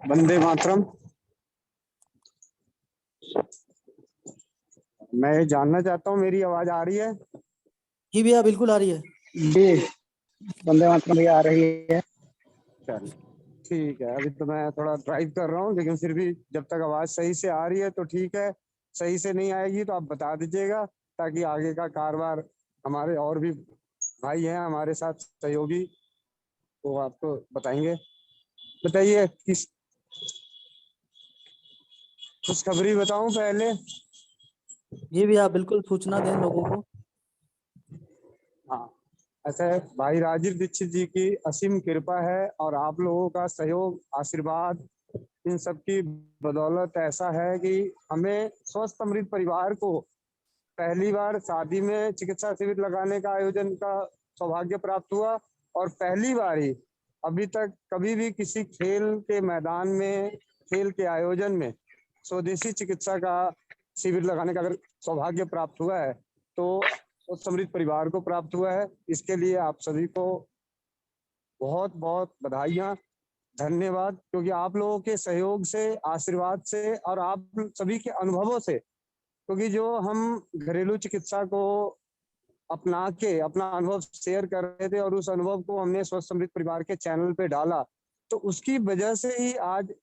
वंदे मातरम। मैं ये जानना चाहता हूँ, मेरी आवाज आ रही है? जी भैया बिल्कुल आ रही है। जी वंदे मातरम भैया आ रही है। चल ठीक है, अभी तो मैं थोड़ा ड्राइव कर रहा हूँ, लेकिन फिर भी जब तक आवाज सही से आ रही है तो ठीक है। सही से नहीं आएगी तो आप बता दीजिएगा, ताकि आगे का कारोबार हमारे और भी भाई हैं हमारे साथ सहयोगी, वो आपको बताएंगे। बताइए किस खुशखबरी बताऊं पहले? जी भैया बिल्कुल सूचना दें लोगों को। हाँ, ऐसा है, भाई राजीव दीक्षित जी की असीम कृपा है और आप लोगों का सहयोग, आशीर्वाद, इन सब की बदौलत ऐसा है कि हमें स्वस्थ समृद्ध परिवार को पहली बार शादी में चिकित्सा शिविर लगाने का आयोजन का सौभाग्य प्राप्त हुआ, और पहली बार ही अभी तक कभी भी किसी खेल के मैदान में, खेल के आयोजन में स्वदेशी चिकित्सा का शिविर लगाने का अगर सौभाग्य प्राप्त हुआ है तो उस समृद्ध परिवार को प्राप्त हुआ है। इसके लिए आप सभी को बहुत बहुत बधाइयाँ, धन्यवाद, क्योंकि आप लोगों के सहयोग से, आशीर्वाद से और आप सभी के अनुभवों से, क्योंकि जो हम घरेलू चिकित्सा को अपना के अपना अनुभव शेयर कर रहे थे और उस अनुभव को हमने स्वस्थ समृद्ध परिवार के चैनल पे डाला, तो उसकी वजह से ही आज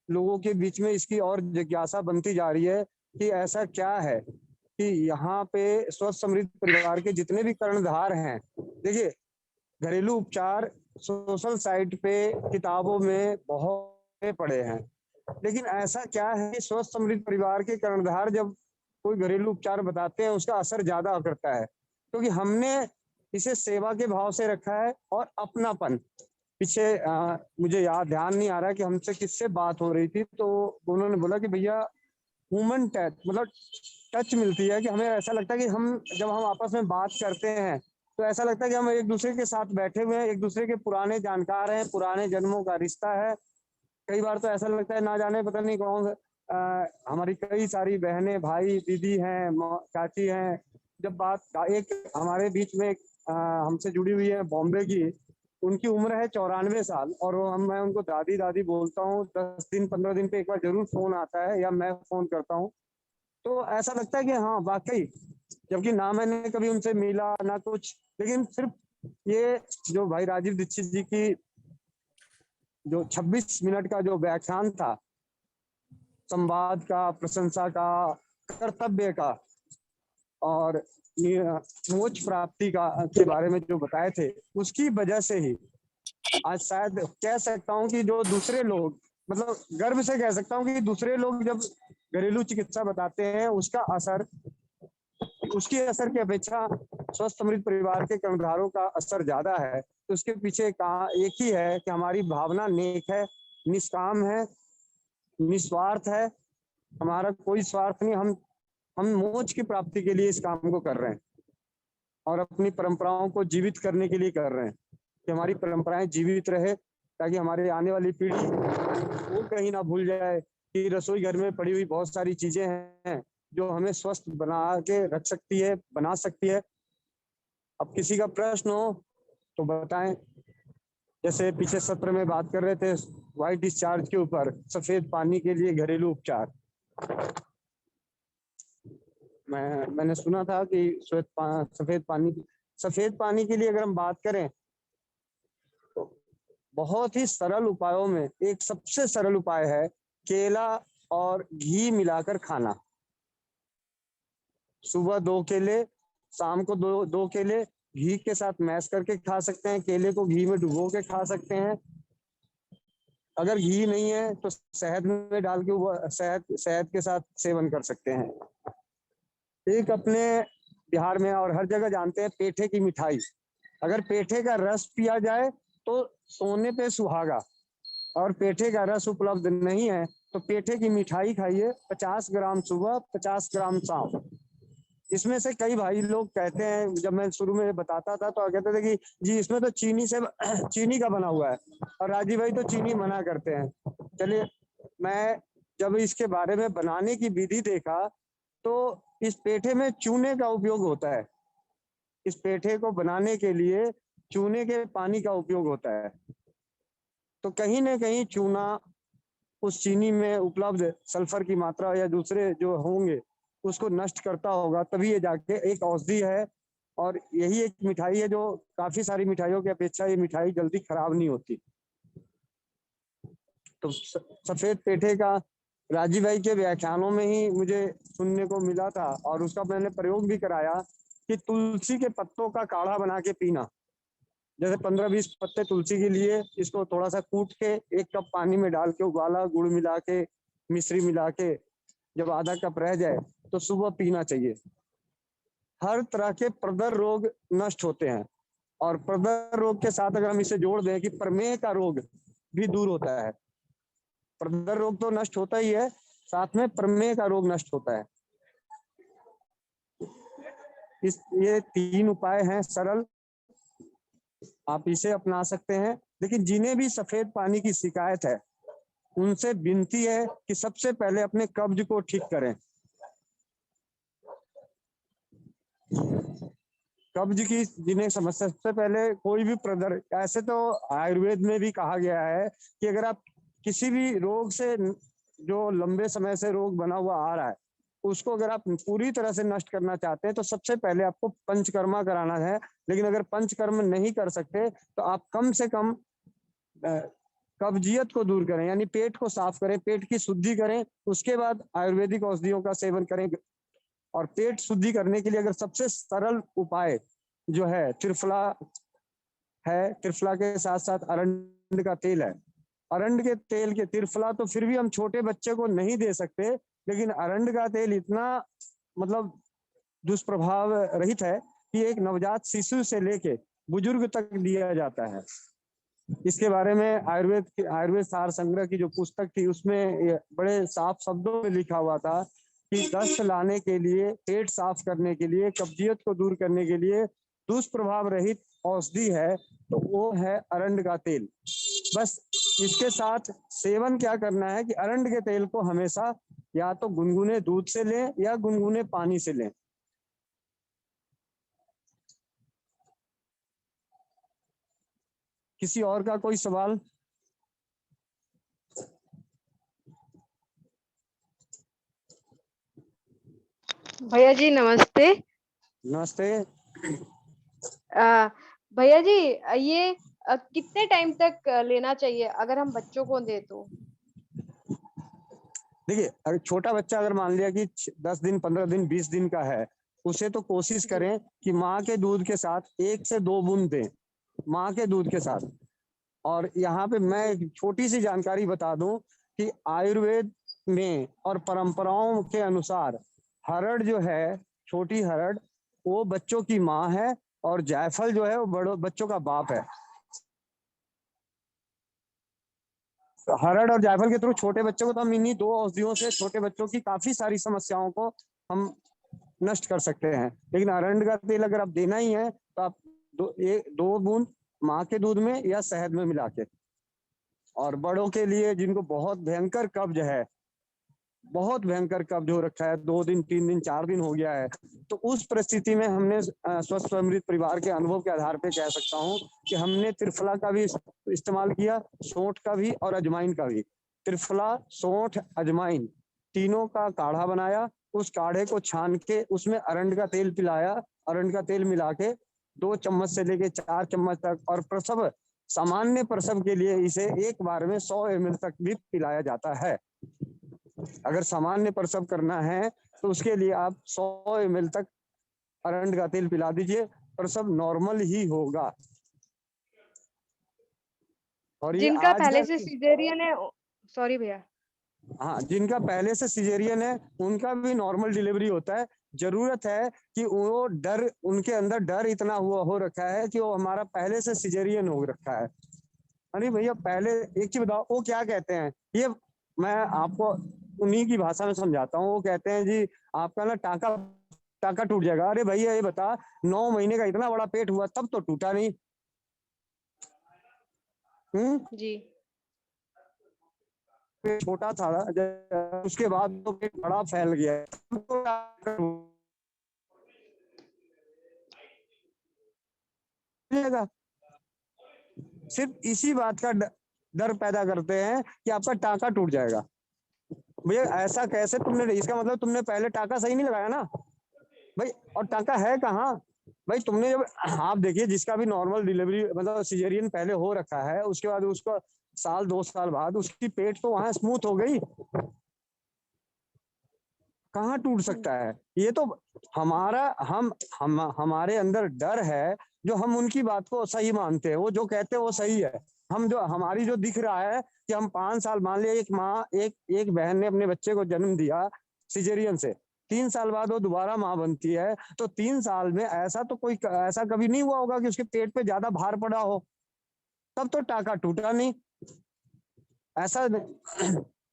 लोगों के बीच में इसकी और जिज्ञासा बनती जा रही है कि ऐसा क्या है कि यहाँ पे स्वस्थ समृद्ध परिवार के जितने भी कर्णधार हैं, देखिए घरेलू उपचार सोशल साइट पे, किताबों में बहुत पढ़े हैं, लेकिन ऐसा क्या है कि स्वस्थ समृद्ध परिवार के कर्णधार जब कोई घरेलू उपचार बताते हैं उसका असर ज्यादा करता है, क्योंकि हमने इसे सेवा के भाव से रखा है और अपनापन। पीछे मुझे याद ध्यान नहीं आ रहा कि हमसे किससे बात हो रही थी, तो उन्होंने बोला कि भैया ह्यूमन टच, मतलब टच मिलती है कि हमें ऐसा लगता है कि हम जब हम आपस में बात करते हैं तो ऐसा लगता है कि हम एक दूसरे के साथ बैठे हुए हैं, एक दूसरे के पुराने जानकार हैं, पुराने जन्मों का रिश्ता है। कई बार तो ऐसा लगता है ना जाने पता नहीं कौन हमारी कई सारी बहनें, भाई, दीदी हैं, चाची हैं। जब बात एक हमारे बीच में हमसे जुड़ी हुई है बॉम्बे की, उनकी उम्र है 94 साल और मैं उनको दादी दादी बोलता हूँ। 10 दिन 15 दिन पे एक बार जरूर फोन आता है या मैं फोन करता हूँ, तो ऐसा लगता है कि हाँ वाकई, जबकि ना मैंने कभी उनसे मिला ना कुछ, लेकिन सिर्फ ये जो भाई राजीव दीक्षित जी की जो 26 मिनट का जो व्याख्यान था, संवाद का, प्रशंसा का, कर्तव्य का और मोक्ष प्राप्ति का के बारे में जो बताए थे, उसकी वजह से ही आज शायद कह सकता हूँ कि जो दूसरे लोग, मतलब गर्व से कह सकता हूँ कि दूसरे लोग जब घरेलू चिकित्सा बताते हैं उसका असर, उसकी असर की अपेक्षा स्वस्थ समृद्ध परिवार के कर्णधारों का असर ज्यादा है। तो उसके पीछे एक ही है कि हमारी भावना नेक है, निष्काम है, निस्वार्थ है, हमारा कोई स्वार्थ नहीं। हम मोक्ष की प्राप्ति के लिए इस काम को कर रहे हैं और अपनी परंपराओं को जीवित करने के लिए कर रहे हैं कि हमारी परंपराएं जीवित रहे, ताकि हमारे आने वाली पीढ़ी वो कहीं ना भूल जाए कि रसोई घर में पड़ी हुई बहुत सारी चीजें हैं जो हमें स्वस्थ बना के रख सकती है, बना सकती है। अब किसी का प्रश्न हो तो बताएं। जैसे पीछे सत्र में बात कर रहे थे वाइट डिस्चार्ज के ऊपर, सफेद पानी के लिए घरेलू उपचार। मैंने सुना था कि सफेद पानी के लिए अगर हम बात करें तो बहुत ही सरल उपायों में एक सबसे सरल उपाय है केला और घी मिलाकर खाना। सुबह 2 केले, शाम को दो केले घी के साथ मैश करके खा सकते हैं, केले को घी में डुबो के खा सकते हैं। अगर घी नहीं है तो शहद में डाल के वो शहद के साथ सेवन कर सकते हैं। एक अपने बिहार में और हर जगह जानते हैं पेठे की मिठाई, अगर पेठे का रस पिया जाए तो सोने पे सुहागा, और पेठे का रस उपलब्ध नहीं है तो पेठे की मिठाई खाइए, 50 ग्राम सुबह, 50 ग्राम शाम। इसमें से कई भाई लोग कहते हैं, जब मैं शुरू में बताता था तो कहते थे कि जी इसमें तो चीनी का बना हुआ है, और राजीव भाई तो चीनी मना करते हैं। चलिए, मैं जब इसके बारे में बनाने की विधि देखा तो इस पेठे में चूने का उपयोग होता है। इस पेठे को बनाने के लिए चूने के पानी का उपयोग होता है। तो कहीं ना कहीं चूना उस चीनी में उपलब्ध सल्फर की मात्रा या दूसरे जो होंगे उसको नष्ट करता होगा, तभी ये जाके एक औषधि है। और यही एक मिठाई है जो काफी सारी मिठाइयों की अपेक्षा ये मिठाई जल्दी खराब नहीं होती। तो सफेद पेठे का राजीव भाई के व्याख्यानों में ही मुझे सुनने को मिला था और उसका मैंने प्रयोग भी कराया कि तुलसी के पत्तों का काढ़ा बना के पीना। जैसे 15-20 पत्ते तुलसी के लिए, इसको थोड़ा सा कूट के 1 कप पानी में डाल के उबाला, गुड़ मिला के, मिश्री मिला के, जब आधा कप रह जाए तो सुबह पीना चाहिए। हर तरह के प्रदर रोग नष्ट होते हैं। और प्रदर रोग के साथ अगर हम इसे जोड़ दें कि प्रमेह का रोग भी दूर होता है। प्रदर रोग तो नष्ट होता ही है, साथ में प्रमेह का रोग नष्ट होता है। ये 3 उपाय हैं सरल, आप इसे अपना सकते हैं। लेकिन जिन्हें भी सफेद पानी की शिकायत है उनसे विनती है कि सबसे पहले अपने कब्ज को ठीक करें। कब्ज की जिन्हें समस्या, सबसे पहले कोई भी प्रदर, ऐसे तो आयुर्वेद में भी कहा गया है कि अगर आप किसी भी रोग से, जो लंबे समय से रोग बना हुआ आ रहा है, उसको अगर आप पूरी तरह से नष्ट करना चाहते हैं तो सबसे पहले आपको पंचकर्मा कराना है। लेकिन अगर पंचकर्म नहीं कर सकते तो आप कम से कम कब्जियत को दूर करें, यानी पेट को साफ करें, पेट की शुद्धि करें, उसके बाद आयुर्वेदिक औषधियों का सेवन करें। और पेट शुद्धि करने के लिए अगर सबसे सरल उपाय जो है त्रिफला है, त्रिफला के साथ साथ अरंड का तेल है। अरंड के तेल के, त्रिफला तो फिर भी हम छोटे बच्चे को नहीं दे सकते, लेकिन अरंड का तेल इतना मतलब दुष्प्रभाव रहित है कि एक नवजात शिशु से लेके बुजुर्ग तक दिया जाता है। इसके बारे में आयुर्वेद सार संग्रह की जो पुस्तक थी उसमें बड़े साफ शब्दों में लिखा हुआ था कि दस्त लाने के लिए, पेट साफ करने के लिए, कब्जियत को दूर करने के लिए दुष्प्रभाव रहित औषधि है तो वो है अरंड का तेल। बस इसके साथ सेवन क्या करना है कि अरंड के तेल को हमेशा या तो गुनगुने दूध से लें या गुनगुने पानी से लें। किसी और का कोई सवाल? भैया जी नमस्ते। नमस्ते। भैया जी ये कितने टाइम तक लेना चाहिए अगर हम बच्चों को दे तो? देखिए, अगर छोटा बच्चा अगर मान लिया कि 10 दिन, 15 दिन, 20 दिन का है, उसे तो कोशिश करें कि माँ के दूध के साथ 1 से 2 बूंद दें, माँ के दूध के साथ। और यहाँ पे मैं एक छोटी सी जानकारी बता दूं कि आयुर्वेद में और परंपराओं के अनुसार हरड़ जो है, छोटी हरड़, वो बच्चों की माँ है और जायफल जो है वो बड़ों बच्चों का बाप है। हरड़ और जायफल के थ्रू छोटे बच्चों को तो हम इन्हीं 2 औषधियों से छोटे बच्चों की काफी सारी समस्याओं को हम नष्ट कर सकते हैं। लेकिन अरंड का तेल अगर आप देना ही है तो आप 2 बूंद माँ के दूध में या शहद में मिला के। और बड़ों के लिए जिनको बहुत भयंकर कब्ज है, बहुत भयंकर कब्ज हो रखा है, 2 दिन, 3 दिन, 4 दिन हो गया है, तो उस परिस्थिति में हमने स्वस्थ समृद्ध परिवार के अनुभव के आधार पे कह सकता हूँ कि हमने त्रिफला का भी इस्तेमाल किया, सौंठ का भी और अजवाइन का भी। त्रिफला, सौंठ, अजवाइन तीनों का काढ़ा बनाया, उस काढ़े को छान के उसमें अरंड का तेल पिलाया, अरंड का तेल मिला के 2 चम्मच से लेके 4 चम्मच तक, और प्रसव, सामान्य प्रसव के लिए इसे एक बार में 100 ml तक भी पिलाया जाता है। अगर सामान्य प्रसव करना है तो उसके लिए आप 100 ml तक अरंड का तेल पिला दीजिए, प्रसव नॉर्मल ही होगा। और ये जिनका आज पहले का, से सिजेरियन है, सॉरी भैया, हाँ, जिनका पहले से सिजेरियन है उनका भी नॉर्मल डिलीवरी होता है। जरूरत है कि वो डर, उनके अंदर डर इतना हुआ हो रखा है कि वो हमारा पहले से सिजेरियन हो रखा है। अरे भैया, पहले एक चीज बताओ, वो क्या कहते हैं, ये मैं आपको उन्हीं की भाषा में समझाता हूँ। वो कहते हैं जी आपका ना टाका टाका टूट जाएगा। अरे भैया ये बता, 9 महीने का इतना बड़ा पेट हुआ तब तो टूटा नहीं। जी पेट छोटा था, उसके बाद तो पेट बड़ा फैल गया। सिर्फ इसी बात का डर पैदा करते हैं कि आपका टाका टूट जाएगा। भैया ऐसा कैसे तुमने, इसका मतलब तुमने पहले टाका सही नहीं लगाया ना भाई, और टाका है कहाँ भाई? तुमने जब, आप देखिए जिसका भी नॉर्मल डिलीवरी मतलब सिजेरियन पहले हो रखा है, उसके बाद उसको साल 2 साल बाद उसकी पेट तो वहां स्मूथ हो गई, कहाँ टूट सकता है? ये तो हमारा हमारे अंदर डर है, जो हम उनकी बात को सही मानते हैं, वो जो कहते हैं वो सही है। हम जो हमारी जो दिख रहा है कि हम 5 साल, मान लिया एक माँ, एक बहन ने अपने बच्चे को जन्म दिया सिजेरियन से, 3 साल बाद वो दोबारा माँ बनती है, तो 3 साल में ऐसा तो कोई, ऐसा कभी नहीं हुआ होगा कि उसके पेट पे ज्यादा भार पड़ा हो, तब तो टाका टूटा नहीं। ऐसा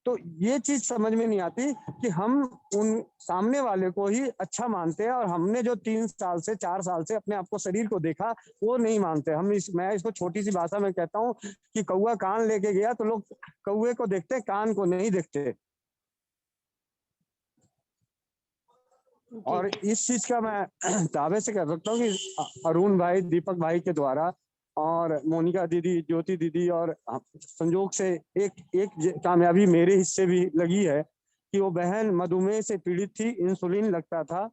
तो ये चीज समझ में नहीं आती कि हम उन सामने वाले को ही अच्छा मानते हैं, और हमने जो 3 साल से 4 साल से अपने आप को, शरीर को देखा, वो नहीं मानते हम। मैं इसको छोटी सी भाषा में कहता हूँ कि कौवा कान लेके गया तो लोग कौवे को देखते, कान को नहीं देखते। और इस चीज का मैं दावे से कह सकता हूँ कि अरुण भाई, दीपक भाई के द्वारा, और मोनिका दीदी, ज्योति दीदी, और संजोग से एक कामयाबी मेरे हिस्से भी लगी है कि वो बहन मधुमेह से पीड़ित थी, इंसुलिन लगता था,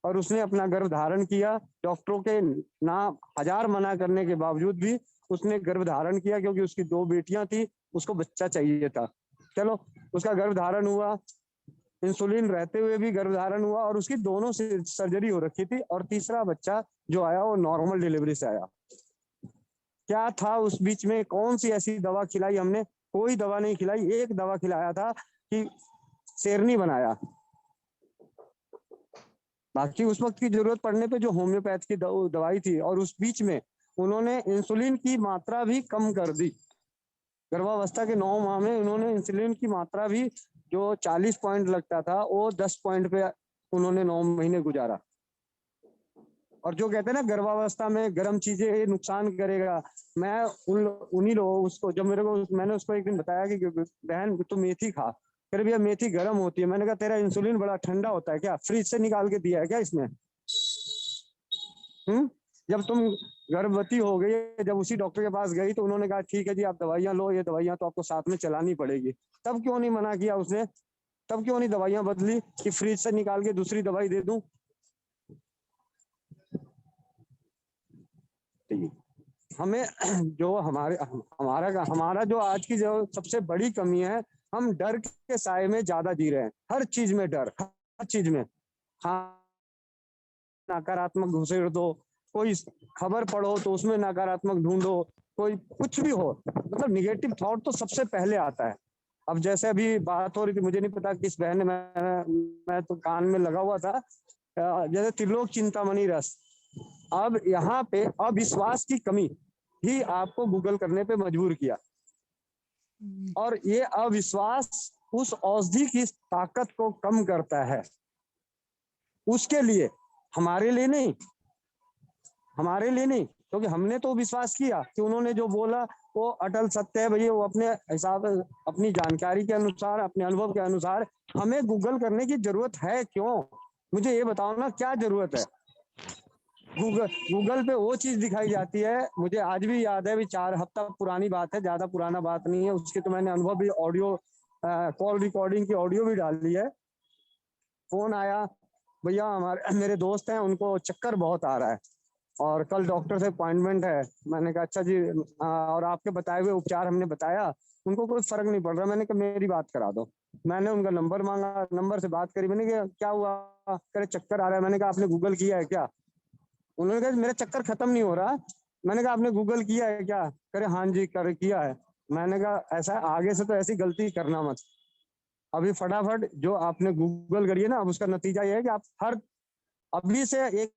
और उसने अपना गर्भ धारण किया। डॉक्टरों के ना 1000 मना करने के बावजूद भी उसने गर्भ धारण किया, क्योंकि उसकी 2 बेटियां थी, उसको बच्चा चाहिए था। चलो, उसका गर्भ धारण हुआ, इंसुलिन रहते हुए भी गर्भधारण हुआ, और उसकी दोनों से सर्जरी हो रखी थी, और तीसरा बच्चा जो आया वो नॉर्मल डिलीवरी से आया। क्या था उस बीच में? कौन सी ऐसी दवा खिलाई हमने? कोई दवा नहीं खिलाई। एक दवा खिलाया था कि शेरनी बनाया, बाकी उस वक्त की जरूरत पड़ने पे जो होम्योपैथ की दवाई थी। और उस बीच में उन्होंने इंसुलिन की मात्रा भी कम कर दी। गर्भावस्था के 9 माह में उन्होंने इंसुलिन की मात्रा भी, जो 40 पॉइंट लगता था, वो 10 पॉइंट पे उन्होंने 9 महीने गुजारा। और जो कहते हैं ना गर्भावस्था में गर्म चीजें नुकसान करेगा, मैं उन्हीं लोगों उसको, जब मैंने उसको एक दिन बताया कि बहन तू मेथी खा, फिर भैया मेथी गर्म होती है। मैंने कहा तेरा इंसुलिन बड़ा ठंडा होता है क्या? फ्रिज से निकाल के दिया है क्या इसने? जब तुम गर्भवती हो गई, जब उसी डॉक्टर के पास गई, तो उन्होंने कहा ठीक है जी आप दवाइयां लो, ये दवाइयां तो आपको साथ में चलानी पड़ेगी। तब क्यों नहीं मना किया उसने? तब क्यों नहीं दवाइयां बदली कि फ्रिज से निकाल के दूसरी दवाई दे दूं? हमें जो हमारा जो आज की जो सबसे बड़ी कमी है, हम डर के साए में ज्यादा जी रहे हैं। हर चीज में डर, हर चीज में। हाँ, नकारात्मक घुसेड़ दो, कोई खबर पढ़ो तो उसमें नकारात्मक ढूंढो, कोई कुछ भी हो, मतलब निगेटिव थॉट तो सबसे पहले आता है। अब जैसे अभी बात हो रही थी, मुझे नहीं पता किस बहन ने, मैं तो कान में लगा हुआ था, जैसे त्रिलोक चिंतामणि रस। अब यहाँ पे अविश्वास की कमी ही आपको गूगल करने पे मजबूर किया, और ये अविश्वास उस औषधि की ताकत को कम करता है। उसके लिए, हमारे लिए नहीं, हमारे लिए नहीं, क्योंकि हमने तो विश्वास किया कि उन्होंने जो बोला वो अटल सत्य है भैया। वो अपने हिसाब, अपनी जानकारी के अनुसार, अपने अनुभव के अनुसार। हमें गूगल करने की जरूरत है क्यों? मुझे ये बताओ ना, क्या जरूरत है? गूगल पे वो चीज दिखाई जाती है। मुझे आज भी याद है, भी 4 हफ्ता पुरानी बात है, ज्यादा पुराना बात नहीं है। उसकी तो मैंने अनुभव भी, ऑडियो कॉल रिकॉर्डिंग की ऑडियो भी डाली है। फोन आया, भैया हमारे मेरे दोस्त हैं, उनको चक्कर बहुत आ रहा है और कल डॉक्टर से अपॉइंटमेंट है। मैंने कहा अच्छा जी, और आपके बताए हुए उपचार हमने बताया, उनको कोई फर्क नहीं पड़ रहा। मैंने कहा मेरी बात करा दो। मैंने उनका नंबर मांगा, नंबर से बात करी। मैंने कहा क्या हुआ? करे चक्कर आ रहा है। मैंने कहा आपने गूगल किया है क्या? उन्होंने कहा मेरा चक्कर खत्म नहीं हो रहा। मैंने कहा आपने गूगल किया है क्या? करे हाँ जी कर किया है। मैंने कहा ऐसा आगे से तो ऐसी गलती करना मत। अभी फटाफट जो आपने गूगल करी है ना, अब उसका नतीजा ये है कि आप हर, अभी से एक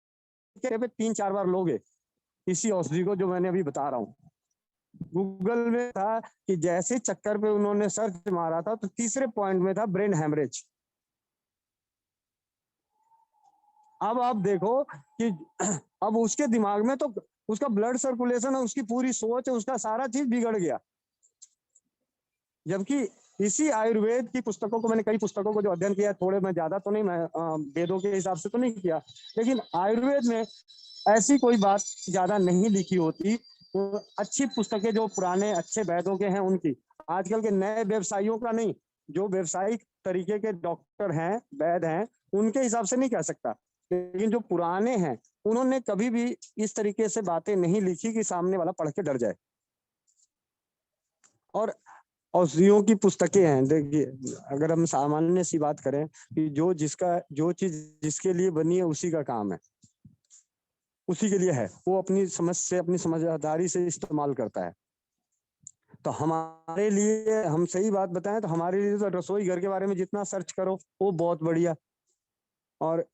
पे 3-4 बार लोगे इसी औषधि को जो मैंने अभी बता रहा हूँ। गूगल में था कि जैसे चक्कर पे उन्होंने सर्च मारा था, तो तीसरे पॉइंट में था ब्रेन हेमरेज। अब आप देखो कि अब उसके दिमाग में तो उसका ब्लड सर्कुलेशन है, उसकी पूरी सोच है, उसका सारा चीज बिगड़ गया। जबकि इसी आयुर्वेद की पुस्तकों को, मैंने कई पुस्तकों को जो अध्ययन किया, थोड़े, मैं ज्यादा तो नहीं, मैं वेदों के हिसाब से तो नहीं किया, लेकिन आयुर्वेद में ऐसी कोई बात ज्यादा नहीं लिखी होती वो अच्छी पुस्तकें जो पुराने अच्छे वैद्यों के हैं उनकी, आजकल के नए व्यवसायियों का नहीं। जो व्यवसायिक तरीके के डॉक्टर हैं, वैद्य हैं, उनके हिसाब से नहीं कह सकता, लेकिन जो पुराने हैं उन्होंने कभी भी इस तरीके से बातें नहीं लिखी कि सामने वाला पढ़ के डर जाए। और औषधियों की पुस्तकें हैं, देखिए अगर हम सामान्य सी बात करें कि जो चीज जिसके लिए बनी है उसी का काम है, उसी के लिए है, वो अपनी समझ से अपनी समझदारी से इस्तेमाल करता है। तो हमारे लिए, हम सही बात बताएं तो हमारे लिए तो रसोई घर के बारे में जितना सर्च करो वो बहुत बढ़िया। और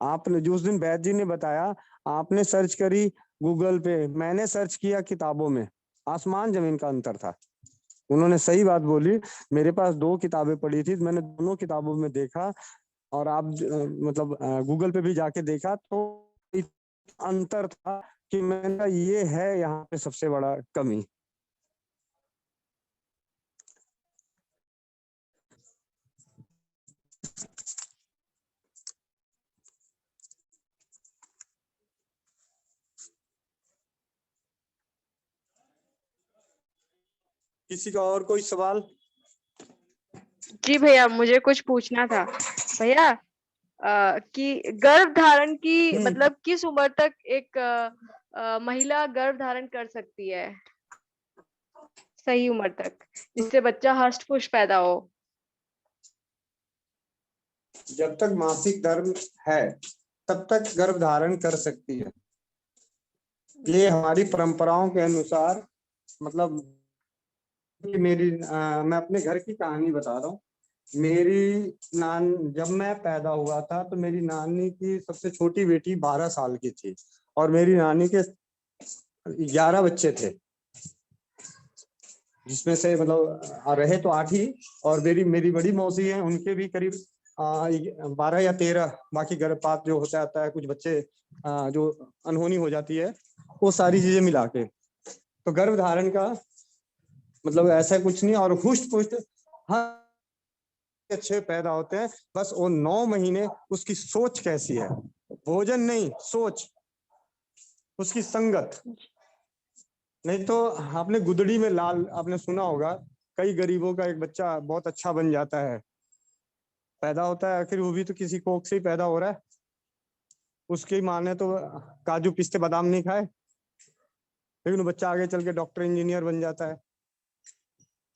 आपने जो उस दिन वैद्य जी ने बताया, आपने सर्च करी गूगल पे, मैंने सर्च किया किताबों में, आसमान जमीन का अंतर था। उन्होंने सही बात बोली। मेरे पास 2 किताबें पड़ी थी, मैंने दोनों किताबों में देखा, और आप मतलब गूगल पे भी जाके देखा तो अंतर था कि मैंने कहा ये है यहाँ पे सबसे बड़ा कमी। किसी का और कोई सवाल? जी भैया, मुझे कुछ पूछना था भैया, कि गर्भ धारण की मतलब किस उम्र तक एक महिला गर्भ धारण कर सकती है, सही उम्र तक, जिससे बच्चा हष्ट पुष्ट पैदा हो? जब तक मासिक धर्म है तब तक गर्भ धारण कर सकती है। ये हमारी परंपराओं के अनुसार, मतलब मैं अपने घर की कहानी बता रहा हूँ। जब मैं पैदा हुआ था तो मेरी नानी की सबसे छोटी बेटी 12 साल की थी, और मेरी नानी के 11 बच्चे थे, जिसमें से मतलब रहे तो 8 ही, और मेरी मेरी बड़ी मौसी है, उनके भी करीब 12 या 13, बाकी गर्भपात जो होता आता है, कुछ बच्चे जो अनहोनी हो जाती है, वो सारी चीजें मिला के। तो गर्भ धारण का मतलब ऐसा कुछ नहीं, और हुष्ट पुष्ट हाँ अच्छे पैदा होते हैं, बस वो 9 महीने उसकी सोच कैसी है, भोजन नहीं, सोच, उसकी संगत। नहीं तो आपने गुदड़ी में लाल, आपने सुना होगा, कई गरीबों का एक बच्चा बहुत अच्छा बन जाता है, पैदा होता है, आखिर वो भी तो किसी कोख से ही पैदा हो रहा है, उसकी माँ ने तो काजू पिस्ते बादाम नहीं खाए, लेकिन वो बच्चा आगे चल के डॉक्टर इंजीनियर बन जाता है,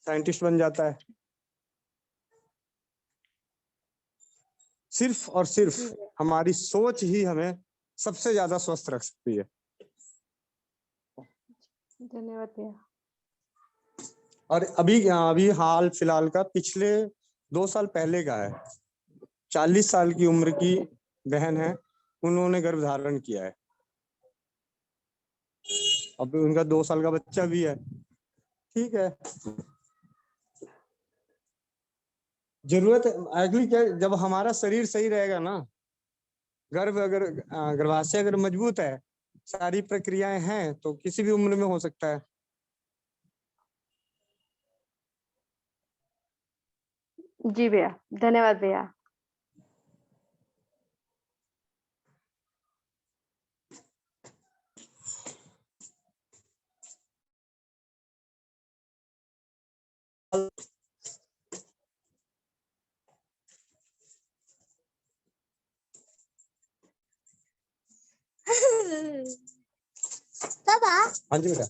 साइंटिस्ट बन जाता है। सिर्फ और सिर्फ हमारी सोच ही हमें सबसे ज्यादा स्वस्थ रख सकती है। धन्यवाद भैया। और अभी अभी हाल फिलहाल का, पिछले 2 साल पहले का है, 40 साल की उम्र की बहन है, उन्होंने गर्भ धारण किया है, अब उनका 2 साल का बच्चा भी है। ठीक है, जरूरत एक्चुअली क्या, जब हमारा शरीर सही रहेगा ना, गर्भाशय अगर मजबूत है, सारी प्रक्रियाएं हैं, तो किसी भी उम्र में हो सकता है। जी भैया, धन्यवाद भैया। हाँ जी बेटा।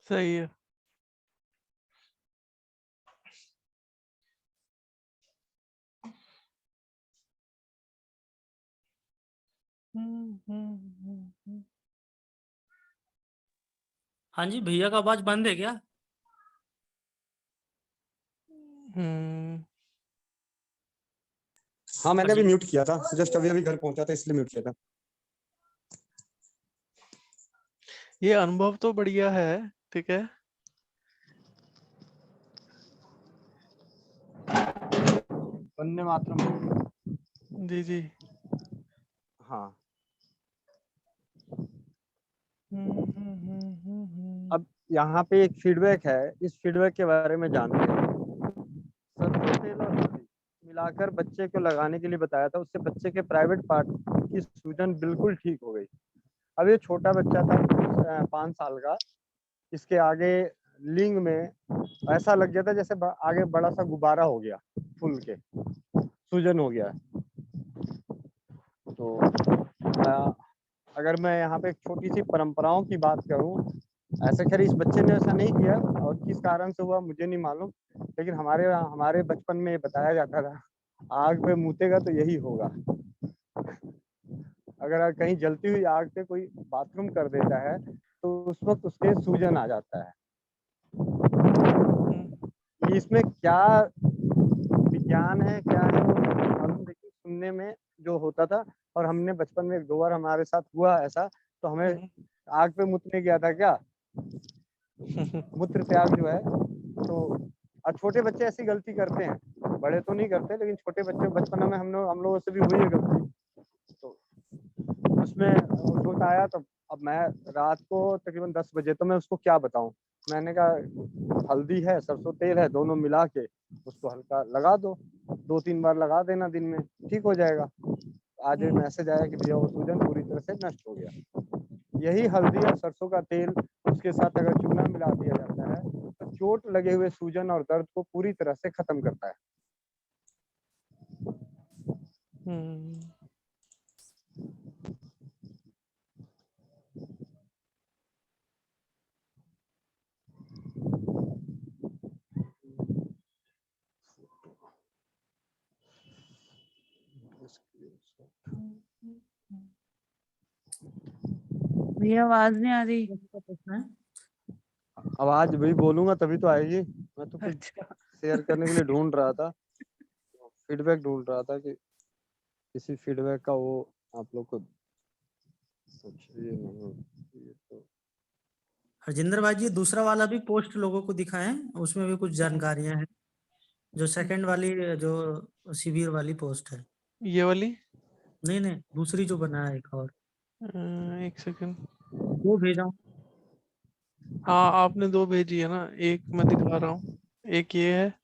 सही है। हाँ जी, भैया का आवाज बंद है क्या? हाँ, मैंने अभी म्यूट किया था, जस्ट अभी अभी घर पहुंचा था इसलिए म्यूट किया था। ये अनुभव तो बढ़िया है, ठीक है। वंदे मातरम। जी जी। हाँ, अब यहाँ पे एक फीडबैक है, इस फीडबैक के बारे में जानते हैं। सरसों तेल और हल्दी मिलाकर बच्चे को लगाने के लिए बताया था, उससे बच्चे के प्राइवेट पार्ट की सूजन बिल्कुल ठीक हो गई। अब ये छोटा बच्चा था 5 साल का, इसके आगे लिंग में ऐसा लग गया था जैसे आगे बड़ा सा गुब्बारा हो गया, फूल के सूजन हो गया। तो अगर मैं यहाँ पे एक छोटी सी परंपराओं की बात करूँ, ऐसे खैर इस बच्चे ने ऐसा नहीं किया और किस कारण से हुआ मुझे नहीं मालूम, लेकिन हमारे बचपन में ये बताया जाता था, आग पे मुतेगा तो यही होगा। अगर कहीं जलती हुई आग पे कोई बाथरूम कर देता है तो उस वक्त उसके सूजन आ जाता है। इसमें क्या विज्ञान है क्या है वो मालूम, लेकिन सुनने में जो होता था, और हमने बचपन में 2 बार हमारे साथ हुआ ऐसा, तो हमें आग पे मुतने गया था क्या, मूत्र त्याग जो है। तो और छोटे बच्चे ऐसी गलती करते हैं, बड़े तो नहीं करते, लेकिन छोटे बच्चे बचपन में हम लोगों से भी हुई है गलती। तो उसमें सोच आया, तो अब मैं रात को तकरीबन 10 बजे, तो मैं उसको क्या बताऊं, मैंने कहा हल्दी है, सरसों तेल है, दोनों मिला के उसको हल्का लगा दो, 2-3 बार लगा देना दिन में, ठीक हो जाएगा। आज मैसेज आया कि भैया वो सूजन पूरी तरह से नष्ट हो गया। यही हल्दी और सरसों का तेल उसके साथ अगर चूना मिला दिया जाता है तो चोट लगे हुए सूजन और दर्द को पूरी तरह से खत्म करता है। भैया आवाज नहीं आ रही। आवाज वही बोलूंगा तभी तो आएगी। मैं तो कुछ अच्छा। शेयर करने के लिए ढूंढ रहा था, फीडबैक ढूंढ रहा था कि किसी फीडबैक का वो आप लोग को। ये तो हरजिंदर भाई जी, दूसरा वाला भी पोस्ट लोगों को दिखाएं, उसमें भी कुछ जानकारियां हैं। जो सेकंड वाली, जो शिविर वाली पोस्ट है। ये वाली नहीं नहीं, दूसरी जो बना है एक और। एक सेकंड। वो भेजा हूं। हाँ, आपने 2 भेजी है ना, एक मैं दिखा रहा हूँ, एक ये है।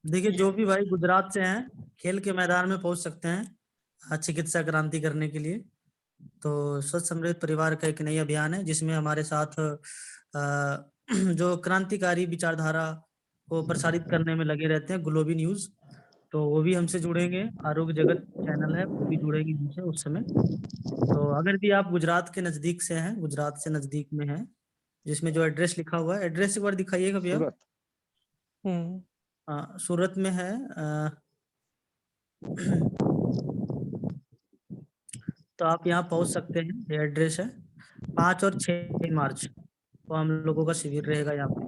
देखिए, जो भी भाई गुजरात से हैं, खेल के मैदान में पहुंच सकते हैं चिकित्सा क्रांति करने के लिए। तो स्वच्छ समृद्ध परिवार का एक नई अभियान है, जिसमें हमारे साथ जो क्रांतिकारी विचारधारा को प्रसारित करने में लगे रहते हैं ग्लोबी न्यूज, तो वो भी हमसे जुड़ेंगे। आरोग्य जगत चैनल है, वो भी जुड़ेंगे हमसे उस समय। तो अगर भी आप गुजरात के नजदीक से हैं, गुजरात से नजदीक में हैं, जिसमें जो एड्रेस लिखा हुआ है, एड्रेस एक बार दिखाइएगा भैया। सूरत। हाँ, सूरत में है। तो आप यहाँ पहुंच सकते हैं, ये एड्रेस है। 5 और 6 मार्च को हम लोगों का शिविर रहेगा यहाँ पे।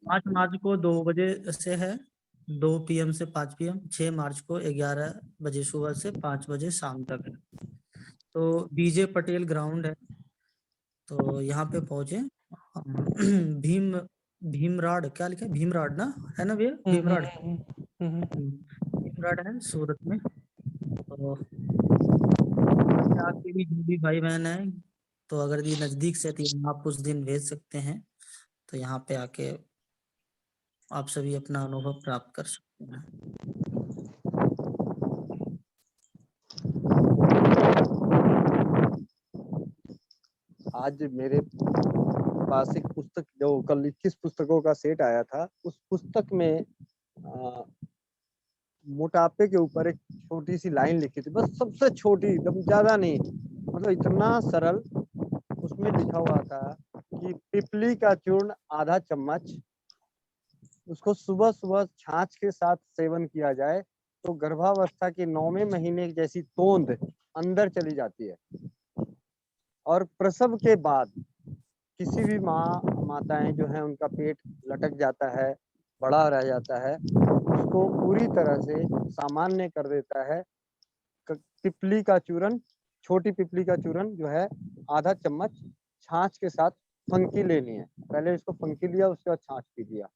5 मार्च को 2 बजे से है, 2 PM से 5 PM। 6 मार्च को 11 बजे सुबह से 5 बजे शाम तक है। तो BJ पटेल ग्राउंड है, तो यहाँ पे पहुंचे। भीमराड, क्या लिखा है, भीमराड ना है ना भैया, भीमराड। भीमराड है सूरत में। तो आपके भी जो भी भाई बहन है, तो अगर ये नजदीक से तो आप उस दिन भेज सकते हैं, तो यहाँ पे आके आप सभी अपना अनुभव प्राप्त कर सकते हैं। आज मेरे पास एक पुस्तक, जो कल 21 पुस्तकों का सेट आया था, उस पुस्तक में मोटापे के ऊपर एक छोटी सी लाइन लिखी थी, बस सबसे छोटी, एकदम ज्यादा नहीं, मतलब इतना सरल। उसमें लिखा हुआ था कि पिपली का चूर्ण आधा चम्मच, उसको सुबह सुबह छाछ के साथ सेवन किया जाए तो गर्भावस्था के 9वें महीने जैसी तोंद अंदर चली जाती है, और प्रसव के बाद किसी भी माताएं जो हैं उनका पेट लटक जाता है, बड़ा रह जाता है, उसको पूरी तरह से सामान्य कर देता है पिपली का चूरन, छोटी पिपली का चूरन जो है आधा चम्मच छाछ के साथ फंकी लेनी है। पहले इसको फंकी लिया, उसके बाद छाछ पी लिया,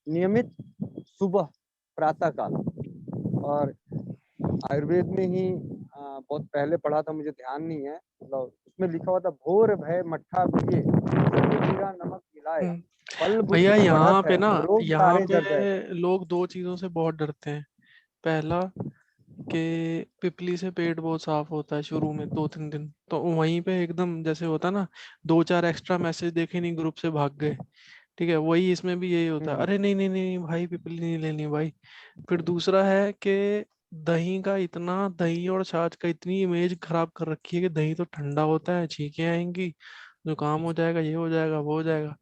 नियमित सुबह प्रातः काल। और आयुर्वेद में ही बहुत पहले पढ़ा था, मुझे ध्यान नहीं है, मतलब उसमें लिखा हुआ था भोर भय मट्ठा पिए जीरा नमक मिलाए बल बुद्धि भैया यहाँ बढ़त पे है ना, रोग यहाँ सारे जग है। पे लोग दो चीजों से बहुत डरते हैं। पहला कि पिपली से पेट बहुत साफ होता है शुरू में 2-3 दिन, तो वहीं पे एकदम जैसे होता है ना, 2-4 एक्स्ट्रा मैसेज देखे नहीं, ग्रुप से भाग गए। ठीक है, वही इसमें भी यही होता है, अरे नहीं नहीं नहीं भाई पिपली नहीं लेनी भाई। फिर दूसरा है कि दही और छाछ का इतनी इमेज खराब कर रखी है कि दही तो ठंडा होता है, छींकें आएंगी, जुकाम हो जाएगा, ये हो जाएगा, वो हो जाएगा।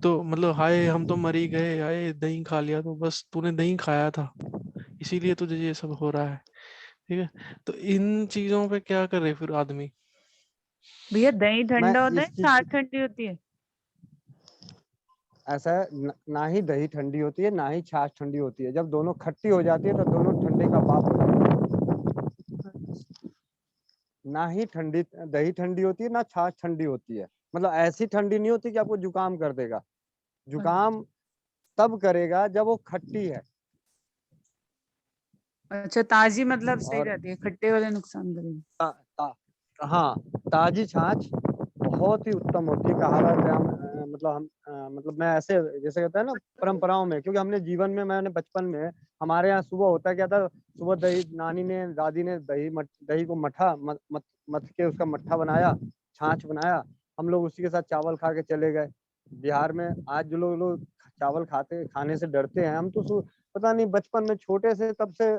तो मतलब हाय हम तो मर ही गए, हाय दही खा लिया, तो बस तूने दही खाया था इसीलिए तुझे ये सब हो रहा है। ठीक है, तो इन चीजों पे क्या करे फिर आदमी। भैया दही मैं ठंडा होता है, इस चीज छाछ ठंडी होती है? ऐसा है ना ही दही ठंडी होती है ना ही छाछ ठंडी होती है। जब दोनों खट्टी हो जाती है तो दोनों ठंडे का बाप हो जाता है। ना ही ठंडी दही ठंडी होती है ना छाछ ठंडी होती है। मतलब ऐसी ठंडी नहीं होती कि आपको जुकाम कर देगा। जुकाम तब करेगा जब वो खट्टी है। अच्छा, ताजी मतलब सही और रहती है, खट्टे वाले नुकसान करेंगे। ता, ता, हाँ, ताजी छाछ बहुत ही उत्तम होती है। कहावत है, मतलब मैं ऐसे जैसे कहते हैं ना परंपराओं में, क्योंकि हमने जीवन में, मैंने बचपन में हमारे यहाँ सुबह होता क्या था, सुबह दही नानी ने दादी ने दही को मथ के उसका मट्ठा बनाया, छाछ बनाया, हम लोग उसी के साथ चावल खा के चले गए। बिहार में आज जो लोग चावल खाने से डरते हैं, हम तो पता नहीं बचपन में छोटे से तब से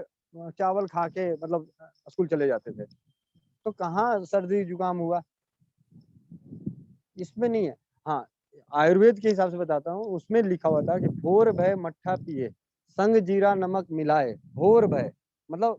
चावल खा के मतलब स्कूल चले जाते थे। तो कहाँ सर्दी जुकाम हुआ, इसमें नहीं है। हाँ, आयुर्वेद के हिसाब से बताता हूँ, उसमें लिखा हुआ था कि भोर भय मट्ठा पिए संग जीरा नमक मिलाए। भोर भय मतलब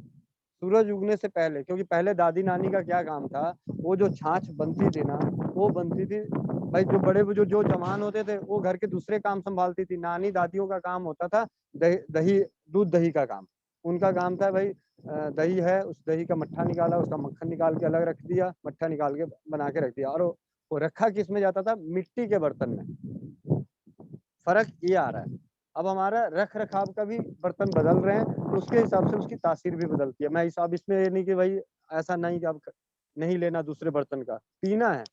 सूरज उगने से पहले, क्योंकि पहले दादी नानी का क्या काम था, वो जो छाछ बनती थी ना, वो बनती थी भाई, जो बड़े बुजुर्ग जो जवान होते थे वो घर के दूसरे काम संभालती थी। नानी दादियों का काम होता था दही दूध दही का काम। उनका काम था भाई, दही है, उस दही का मट्ठा निकाला, उसका मक्खन निकाल के अलग रख दिया, मट्ठा निकाल के बना के रख दिया। और वो रखा किस में जाता था, मिट्टी के बर्तन में। फर्क ये आ रहा है, अब हमारा रख रखाव का भी बर्तन बदल रहे हैं, तो उसके हिसाब से उसकी तासीर भी बदलती है। मैं हिसाब इसमें ये नहीं कि भाई ऐसा नहीं कि आप नहीं लेना दूसरे बर्तन का, पीना है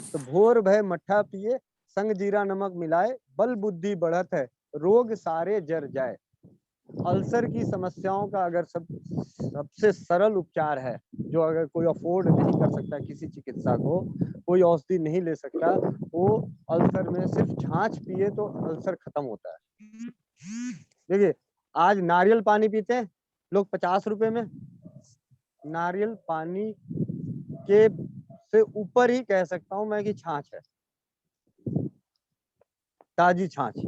तो भोर भय मट्ठा पिए संग जीरा नमक मिलाए बल बुद्धि बढ़त है रोग सारे जर जाए। अल्सर की समस्याओं का अगर सबसे सरल उपचार है, जो अगर कोई अफोर्ड नहीं कर सकता किसी चिकित्सा को, कोई औषधि नहीं ले सकता, वो अल्सर में सिर्फ छाछ पिए तो अल्सर खत्म होता है। देखिए, आज नारियल पानी पीते हैं लोग 50 रुपए में। नारियल पानी के से ऊपर ही कह सकता हूं मैं कि छाछ है, ताजी छाछ।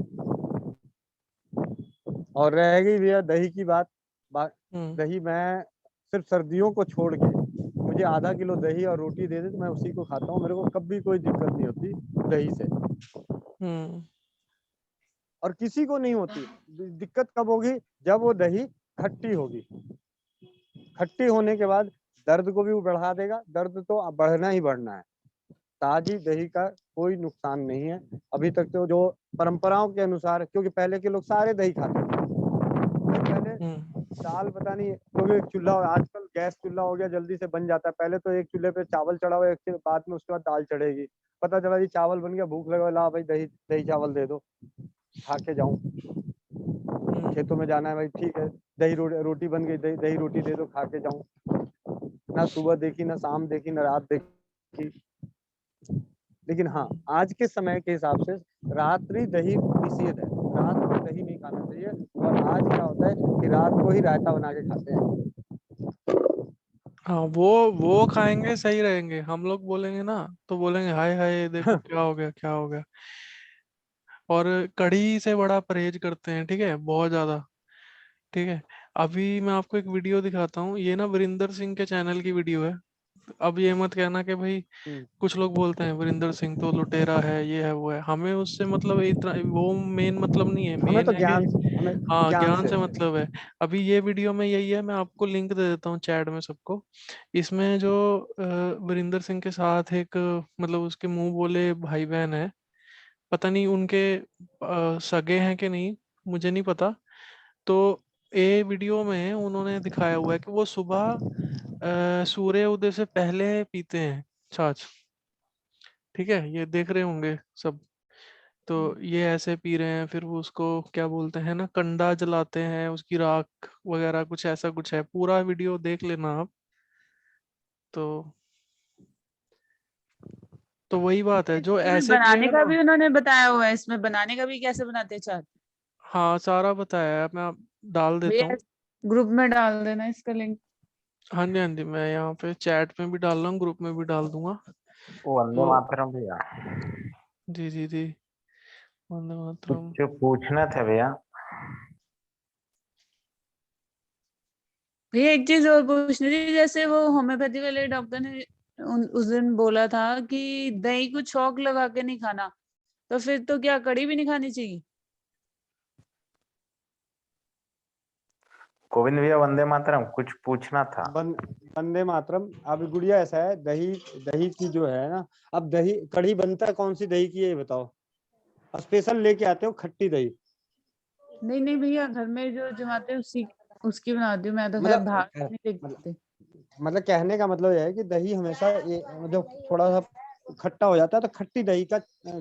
और रह गई भैया दही की बात, दही मैं सिर्फ सर्दियों को छोड़ के, मुझे आधा किलो दही और रोटी दे दे तो मैं उसी को खाता हूँ। मेरे को कभी कोई दिक्कत नहीं होती दही से, और किसी को नहीं होती। दिक्कत कब होगी, जब वो दही खट्टी होगी। खट्टी होने के बाद दर्द को भी वो बढ़ा देगा, दर्द तो बढ़ना ही बढ़ना है। ताजी दही का कोई नुकसान नहीं है अभी तक तो, जो परंपराओं के अनुसार, क्योंकि पहले के लोग सारे दही खाते थे। पहले दाल पता नहीं, क्योंकि चूल्हा आजकल गैस चूल्हा हो गया, जल्दी से बन जाता है। पहले तो एक चूल्हे पे चावल चढ़ा हुआ, एक के बाद में उसके बाद दाल चढ़ेगी। पता चला जी चावल बन गया, भूख लगा, ला भाई दही दही चावल दे दो, खा के जाऊं, खेतों में जाना है भाई, ठीक है दही रोटी बन गई, दही रोटी दे दो, खा के जाऊं। ना सुबह देखी, ना शाम देखी, ना रात देखी। लेकिन हाँ, आज के समय के हिसाब से रात्रि दही निषेध है, रात को दही नहीं खाना चाहिए। और आज क्या होता है कि रात को ही रायता बना के खाते हैं। हाँ, वो खाएंगे सही रहेंगे, हम लोग बोलेंगे ना तो बोलेंगे हाय हाय देखो क्या हो गया, क्या हो गया। और कढ़ी से बड़ा परहेज करते हैं, ठीक है, बहुत ज्यादा। ठीक है, अभी मैं आपको एक वीडियो दिखाता हूँ, ये ना वरिंदर सिंह के चैनल की वीडियो है। अब ये मत कहना कि भाई कुछ लोग बोलते हैं वरिंदर सिंह तो लुटेरा है, ये है वो है, हमें उससे मतलब इतना वो मेन मतलब नहीं है, हमें मेन तो है ज्ञान, कि हमें हाँ ज्ञान ज्ञान से से मतलब है। अभी ये वीडियो में यही है, मैं आपको लिंक दे देता हूँ चैट में सबको। इसमें जो वरिंदर सिंह के साथ एक मतलब उसके मुंह बोले भाई बहन है, पता नहीं उनके सगे हैं कि नहीं, मुझे नहीं पता। तो ये वीडियो में उन्होंने दिखाया हुआ है कि वो सुबह सूर्य उदय से पहले पीते हैं छाछ। ठीक है, ये देख रहे होंगे सब। तो ये ऐसे पी रहे हैं, फिर वो उसको क्या बोलते हैं ना, कंडा जलाते हैं, उसकी राख वगैरह कुछ ऐसा कुछ है, पूरा वीडियो देख लेना आप। तो वही बात है, जो इसमें भी ऐसे बनाने पिएगा का ना। भी उन्होंने बताया हुआ है, इसमें बनाने का भी कैसे बनाते हैं चाट। हाँ सारा बताया है, मैं आप डाल देता भैया हूँ। ग्रुप में डाल देना इसका लिंक। हाँ जी हाँ जी, मैं यहाँ पे चैट में भी डाल रहा हूँ, ग्रुप में भी डाल दूंगा। वंदे तो मातरम भैया। जी जी जी, वंदे मातरम। कुछ पूछना था भैया। भैया एक चीज और पूछनी थी, जैसे वो होम्योपैथी वाले डॉक्टर ने उस दिन बोला था कि दही को छौंक लगा के नहीं खाना, तो फिर तो क्या कड़ी भी नहीं खानी चाहिए। गोविंद भैया वंदे मातरम, कुछ पूछना था। वंदे मातरम। अब गुड़िया ऐसा है, दही, दही की जो है ना, अब दही कढ़ी बनता कौन सी दही की है ये बताओ। स्पेशल लेके आते हो खट्टी दही। नहीं नहीं भैया, घर में जो जमाते हैं उसी उसकी बनाती हूँ मैं, तो खैर बाहर मतलब नहीं देखते। मतलब कहने का मतलब यह है कि दही हमेशा ये मतलब थोड़ा सा खट्टा हो जाता है तो खट्टी दही का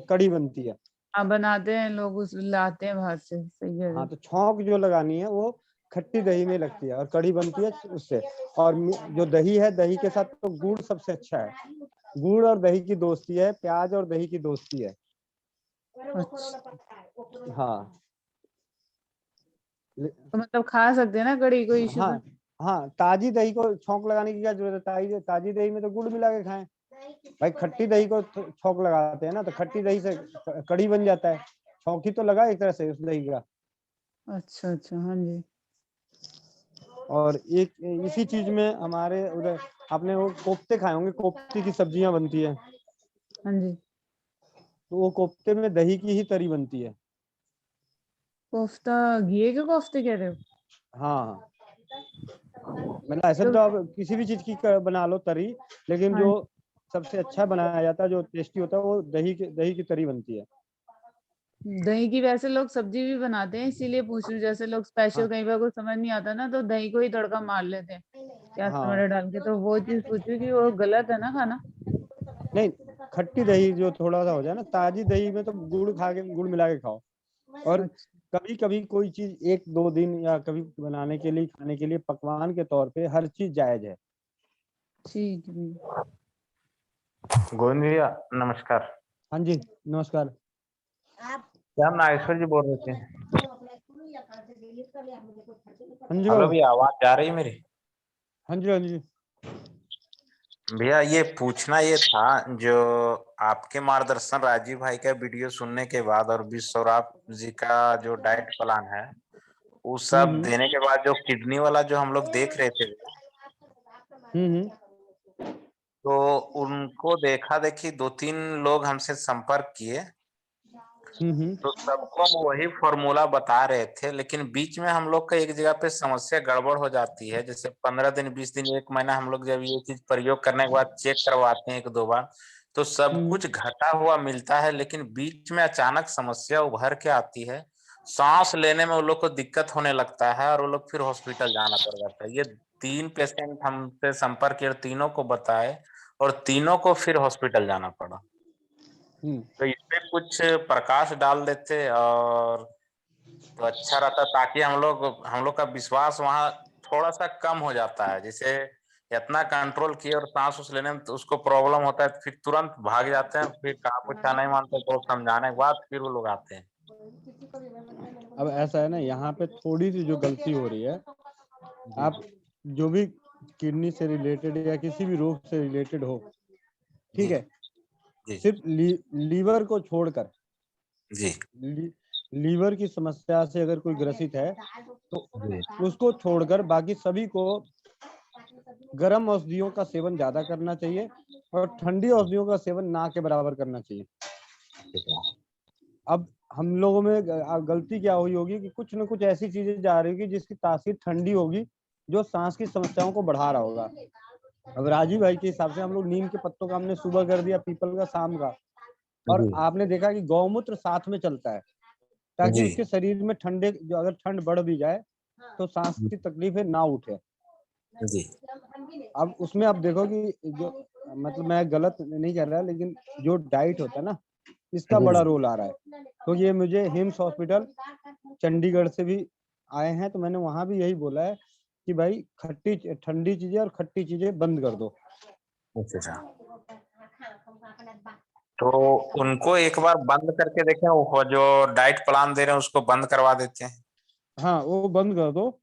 कढ़ी बनती है। हाँ बनाते हैं लोग, उस लाते हैं बाहर से, सही है। हाँ, तो छौंक जो लगानी है वो खट्टी दही में लगती है और कढ़ी बनती है उससे। और जो दही है, दही के साथ तो गुड़ सबसे अच्छा है। गुड़ और दही की दोस्ती है, प्याज और दही की दोस्ती है। अच्छा, हाँ तो मतलब खा सकते हैं ना कड़ी, कोई इशू हाँ तो। हाँ, ताजी दही को छौंक लगाने की क्या जरूरत है, ताजी ताजी दही में तो गुड़ मिला के खाएं। भाई खट्टी दही को छौंक लगाते हैं ना, तो खट्टी दही से कढ़ी बन जाता है। छौंक ही तो लगा एक तरह से उस दही का। अच्छा अच्छा, हाँ जी। और एक इसी चीज में हमारे उधर आपने वो कोफ्ते खाए होंगे, कोफ्ते की सब्जियां बनती है, हाँ जी। तो वो कोफ्ते में दही की ही तरी बनती है। कोफ्ता, घी के कोफ्ते कह रहे हो। हाँ हाँ, मतलब ऐसे तो तो आप किसी भी चीज की बना लो तरी, लेकिन हाँ, जो सबसे अच्छा बनाया जाता है, जो टेस्टी होता है, वो दही की तरी बनती है। दही की वैसे लोग सब्जी भी बनाते हैं, इसीलिए पूछ रही हूँ। जैसे लोग स्पेशल हाँ कहीं पर कुछ समझ नहीं आता ना, तो दही को ही तड़का मार लेते हैं प्याज हाँ, टमाटर डाल के, तो वो चीज पूछ रही हूँ कि वो गलत है ना खाना। नहीं, खट्टी दही जो थोड़ा सा हो जाए ना, ताजी दही में तो गुड़ खा के, गुड़ मिला के खाओ। और अच्छा, कभी कभी कोई चीज एक दो दिन या कभी बनाने के लिए, खाने के लिए, पकवान के तौर पे हर चीज जायज है। ठीक है भैया। गोविंद भैया नमस्कार। हाँ जी, नमस्कार। क्या हम नागेश्वर जी बोल रहे थे। हाँ जी हेलो बाबू। भैया, आवाज जा रही है मेरी। हाँ जी हाँ जी। भैया ये पूछना ये था, जो आपके मार्गदर्शन राजीव भाई का वीडियो सुनने के बाद और विश्वराज जी का जो डाइट प्लान है, वो सब हम्म देने के बाद जो किडनी वाला जो हम लोग देख रहे थे, हम्म तो उनको देखा देखी दो तीन लोग हमसे संपर्क किए, हम्म। तो सबको हम वही फॉर्मूला बता रहे थे, लेकिन बीच में हम लोग का एक जगह पे समस्या गड़बड़ हो जाती है। जैसे 15 दिन 20 दिन 1 महीना हम लोग जब ये चीज प्रयोग करने के बाद चेक करवाते हैं 1-2 बार, तो सब हम्म कुछ घटा हुआ मिलता है, लेकिन बीच में अचानक समस्या उभर के आती है। सांस लेने में वो लोग को दिक्कत होने लगता है और वो लोग फिर हॉस्पिटल जाना पड़ जाता है। ये 3 पेशेंट हमसे संपर्क किए, तीनों को बताए और तीनों को फिर हॉस्पिटल जाना पड़ा। हम्म। तो इस पे कुछ प्रकाश डाल देते और तो अच्छा रहता, ताकि हम लोग का विश्वास वहाँ थोड़ा सा कम हो जाता है। जैसे इतना कंट्रोल किए और सांस उस लेने में तो उसको प्रॉब्लम होता है, तो फिर तुरंत भाग जाते हैं, फिर कहाँ पूछा नहीं मानते, तो समझाने के बाद फिर वो लोग आते हैं। अब ऐसा है ना, यहाँ पे थोड़ी सी जो गलती हो रही है, जी आप जो भी किडनी से रिलेटेड या किसी भी रोग से रिलेटेड हो, ठीक जी है, जी सिर्फ लीवर को छोड़कर, जी लीवर की समस्या से अगर कोई ग्रसित है तो जी उसको छोड़कर बाकी सभी को गर्म औषधियों का सेवन ज्यादा करना चाहिए और ठंडी औषधियों का सेवन ना के बराबर करना चाहिए। अब हम लोगों में गलती क्या हुई होगी कि कुछ न कुछ ऐसी चीजें जा रही होगी जिसकी तासीर ठंडी होगी, जो सांस की समस्याओं को बढ़ा रहा होगा। अब राजीव भाई के हिसाब से हम लोग नीम के पत्तों का हमने सुबह कर दिया, पीपल का शाम का, और जी आपने देखा कि गौमूत्र साथ में चलता है ताकि जी उसके शरीर में ठंडे, जो अगर ठंड बढ़ भी जाए तो सांस की तकलीफें ना उठे। जी अब उसमें आप देखो कि जो, मतलब मैं गलत नहीं कर रहा, लेकिन जो डाइट होता है ना, इसका जी बड़ा जी रोल आ रहा है। तो ये मुझे हिम्स हॉस्पिटल चंडीगढ़ से भी आए हैं, तो मैंने वहां भी यही बोला है कि भाई खट्टी ठंडी चीजें और खट्टी चीजें बंद कर दो। अच्छा। तो उनको एक बार बंद करके देखें, वो जो डाइट प्लान दे रहे हैं उसको बंद करवा देते हैं। हाँ, वो बंद कर दो।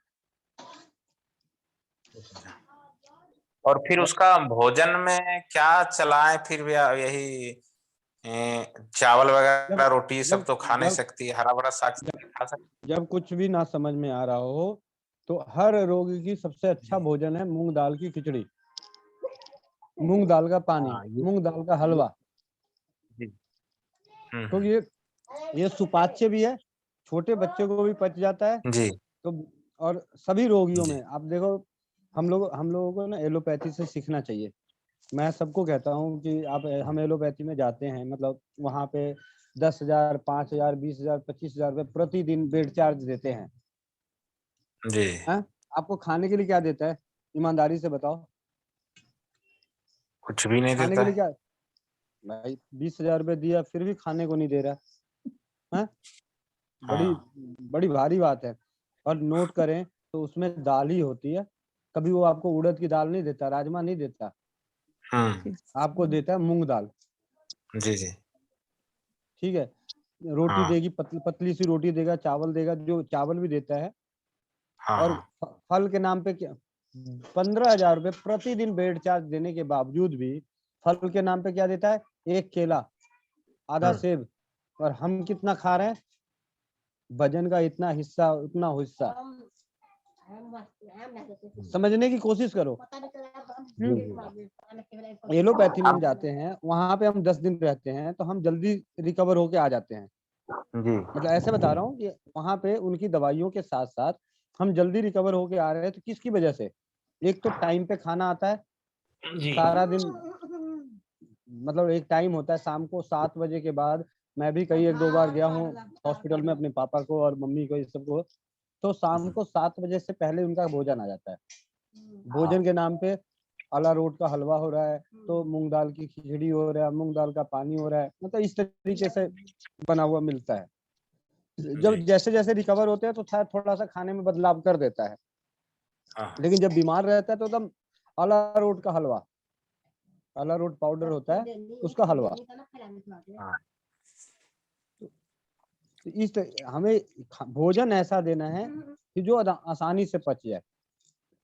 और फिर उसका भोजन में क्या चलाएं फिर भी, यही चावल वगैरह जब रोटी सब जब तो खा नहीं जब सकती, हरा भरा साग सब्जी खा सकती। जब कुछ भी ना समझ में आ रहा हो तो हर रोगी की सबसे अच्छा भोजन है मूंग दाल की खिचड़ी, मूंग दाल का पानी, हाँ मूंग दाल का ये हलवा। जी तो ये सुपाच्य भी है, छोटे बच्चे को भी पच जाता है। जी तो और सभी रोगियों जी में आप देखो, हम लोगों को ना एलोपैथी से सीखना चाहिए। मैं सबको कहता हूँ कि हम एलोपैथी में जाते हैं, मतलब वहां पे 10,000, 5,000, 20,000, 25,000 रुपये प्रतिदिन बेड चार्ज देते हैं। जी हैं? आपको खाने के लिए क्या देता है, ईमानदारी से बताओ? कुछ भी नहीं खाने देता के लिए है। क्या भाई, 20,000 रुपये दिया फिर भी खाने को नहीं दे रहा है। बड़ी हाँ बड़ी भारी बात है। और नोट करें तो उसमें दाल ही होती है, कभी वो आपको उड़द की दाल नहीं देता, राजमा नहीं देता, आपको देता है मूंग दाल। जी जी ठीक है, रोटी हाँ देगी, पतली सी रोटी देगा, चावल देगा, जो चावल भी देता है। हाँ और हाँ फल के नाम पे क्या, 15,000 रुपये प्रतिदिन बेड चार्ज देने के बावजूद भी फल के नाम पे क्या देता है, एक केला, आधा सेब। और हम कितना खा रहे हैं, वजन का इतना हिस्सा, उतना हिस्सा। समझने की कोशिश करो। जी जी एलोपैथी में हम अब जाते हैं, वहां पे हम 10 दिन रहते हैं तो हम जल्दी रिकवर होके आ जाते हैं। जी मतलब ऐसे बता रहा हूँ कि वहां पे उनकी दवाइयों के साथ साथ हम जल्दी रिकवर होके आ रहे हैं, तो किसकी वजह से? एक तो टाइम पे खाना आता है जी सारा दिन, मतलब एक टाइम होता है शाम को 7 बजे के बाद। मैं भी कई 1-2 बार गया हूँ हॉस्पिटल में, अपने पापा को और मम्मी को, इस सबको। तो शाम को 7 बजे से पहले उनका भोजन आ जाता है। भोजन के नाम पे अलारोट का हलवा हो रहा है, तो मूंग दाल की खिचड़ी हो रहा है, मूंग दाल का पानी हो रहा है, मतलब इस तरीके से बना हुआ मिलता है। जब जी जैसे जैसे रिकवर होते हैं तो शायद थोड़ा सा खाने में बदलाव कर देता है, हाँ लेकिन जब बीमार रहता है तो एकदम अलारोट का हलवा, अलारोट पाउडर होता है उसका हलवा। हाँ तो हमें भोजन ऐसा देना है कि जो आसानी से पच जाए,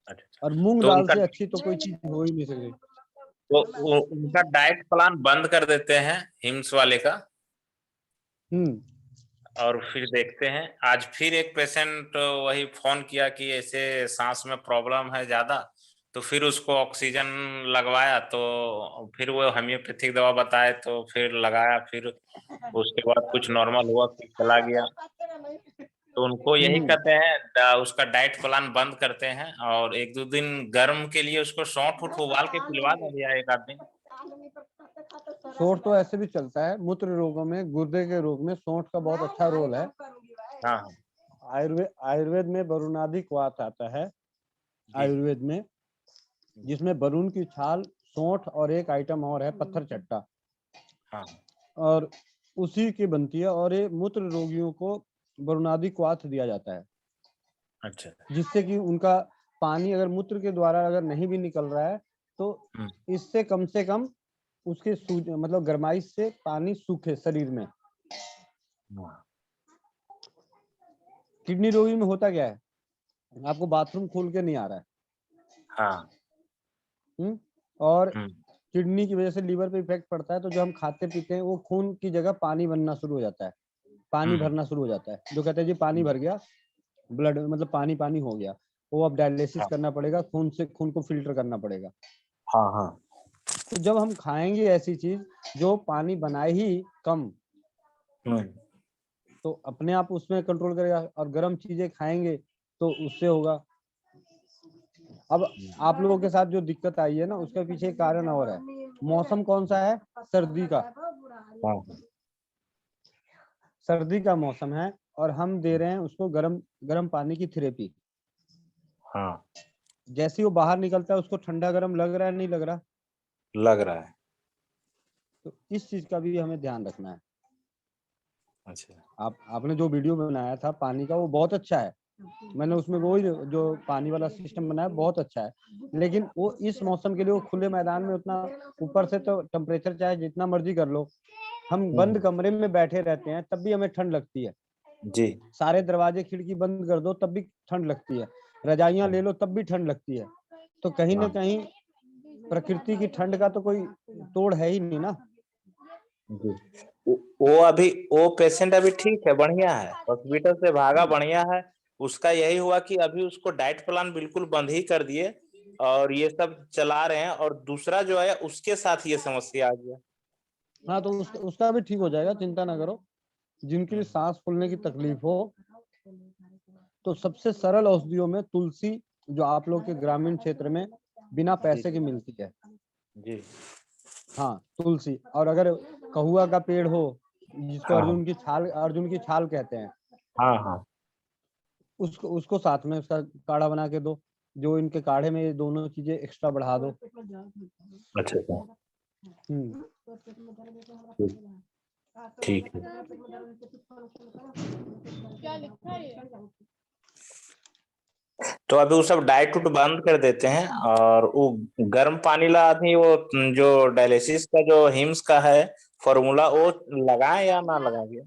अच्छा। और मूंग तो दाल उनका से अच्छी तो कोई चीज हो ही नहीं सकती। उनका डाइट प्लान बंद कर देते हैं हिम्स वाले का। हम्म। और फिर देखते हैं, आज फिर एक पेशेंट वही फोन किया कि ऐसे सांस में प्रॉब्लम है ज्यादा, तो फिर उसको ऑक्सीजन लगवाया, तो फिर वो होम्योपैथिक दवा बताए तो फिर लगाया, फिर उसके बाद कुछ नॉर्मल हुआ, फिर चला गया। तो उनको यही हम्म। कहते हैं, उसका डाइट प्लान बंद करते हैं, और 1-2 दिन गर्म के लिए उसको सौंठ उठ उबाल के पिलवा दिया एक आध दिन। सौंठ तो ऐसे भी चलता है मूत्र रोगों में, गुर्दे के रोग में सौंठ का बहुत अच्छा रोल है। हाँ आयुर्वेद में वरुणादि वात आता है, जी आयुर्वेद में, जिसमें वरुण की छाल, सौंठ और एक आइटम और है पत्थर चट्टा, हाँ और उसी की बनती है। और ये मूत्र रोगियों को वरुणादि क्वाथ दिया जाता है, अच्छा जिससे कि उनका पानी अगर मूत्र के द्वारा अगर नहीं भी निकल रहा है तो इससे कम से कम उसके मतलब गर्माइश से पानी सूखे शरीर में। किडनी रोगी में होता क्या है, आपको बाथरूम खोल के नहीं आ रहा है। हाँ और किडनी की वजह से लीवर पे इफेक्ट पड़ता है, तो जो हम खाते पीते हैं वो खून की जगह पानी बनना शुरू हो जाता है। पानी भरना शुरू हो जाता है, जो कहते हैं जी पानी भर गया, ब्लड मतलब पानी पानी हो गया, वो अब डायलिसिस करना पड़ेगा, खून को फिल्टर करना पड़ेगा। हाँ हाँ। तो जब हम खाएंगे ऐसी चीज जो पानी बनाए ही कम, तो अपने आप उसमें कंट्रोल करेगा, और गर्म चीजें खाएंगे तो उससे होगा। अब आप लोगों के साथ जो दिक्कत आई है ना, उसका पीछे एक कारण और है। मौसम कौन सा है? सर्दी का। हाँ। सर्दी का मौसम है और हम दे रहे हैं उसको गर्म पानी की थेरेपी। हाँ, जैसे ही वो बाहर निकलता है उसको ठंडा गर्म लग रहा है, नहीं लग रहा? लग रहा है। तो इस चीज का भी हमें ध्यान रखना है। अच्छा। आपने जो वीडियो बनाया था पानी का, वो बहुत अच्छा है। मैंने उसमें वही जो पानी वाला सिस्टम बनाया बहुत अच्छा है, लेकिन वो इस मौसम के लिए वो खुले मैदान में उतना ऊपर से तो टेम्परेचर चाहे जितना मर्जी कर लो, हम बंद कमरे में बैठे रहते हैं तब भी हमें ठंड लगती है जी। सारे दरवाजे खिड़की बंद कर दो तब भी ठंड लगती है, रजाइयां ले लो तब भी ठंड लगती है। तो कहीं ना कहीं प्रकृति की ठंड का तो कोई तोड़ है ही नहीं ना। जी। वो पेशेंट अभी ठीक है, बढ़िया है, हॉस्पिटल से भागा, बढ़िया है। उसका यही हुआ कि अभी उसको डाइट प्लान बिल्कुल बंद ही कर दिए और ये सब चला रहे हैं, और दूसरा जो है उसके साथ ये समस्या आ गया। हाँ, तो उसका भी ठीक हो जाएगा, चिंता ना करो। जिनकी सांस फूलने की तकलीफ हो, तो सबसे सरल औषधियों में तुलसी, जो आप लोग के ग्रामीण क्षेत्र में बिना पैसे की मिलती है जी। हाँ, तुलसी। और अगर कहुआ का पेड़ हो, जिसको हाँ अर्जुन की छाल कहते हैं, हाँ हाँ। उसको साथ में उसका काढ़ा बना के दो, जो इनके काढ़े में ये दोनों चीजें एक्स्ट्रा बढ़ा दो। अच्छा अच्छा। ठीक है। तो अभी वो सब डाइट उट बंद कर देते हैं, और वो गर्म पानी ला आदमी, वो जो डायलिसिस का जो हिम्स का है फॉर्मूला, वो लगाए या ना लगाए?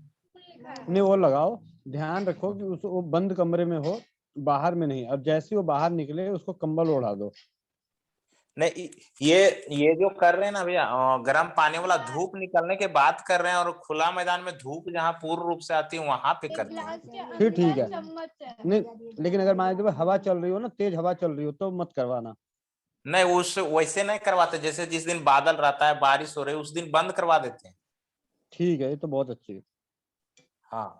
नहीं, वो लगाओ, ध्यान रखो कि वो बंद कमरे में हो, बाहर में नहीं। अब जैसे वो बाहर निकले उसको कंबल ओढ़ा दो। नहीं, ये जो कर रहे हैं ना भैया, गर्म पानी वाला धूप निकलने के बाद कर रहे हैं, और खुला मैदान में धूप जहाँ पूर्ण रूप से आती है वहां पे करते हैं। फिर ठीक है। नहीं, लेकिन अगर मान लीजिए हवा चल रही हो ना, तेज हवा चल रही हो, तो मत करवाना। नहीं, उस वैसे नहीं करवाते, जैसे जिस दिन बादल रहता है, बारिश हो रही है, उस दिन बंद करवा देते हैं। ठीक है, ये तो बहुत अच्छी है। हाँ,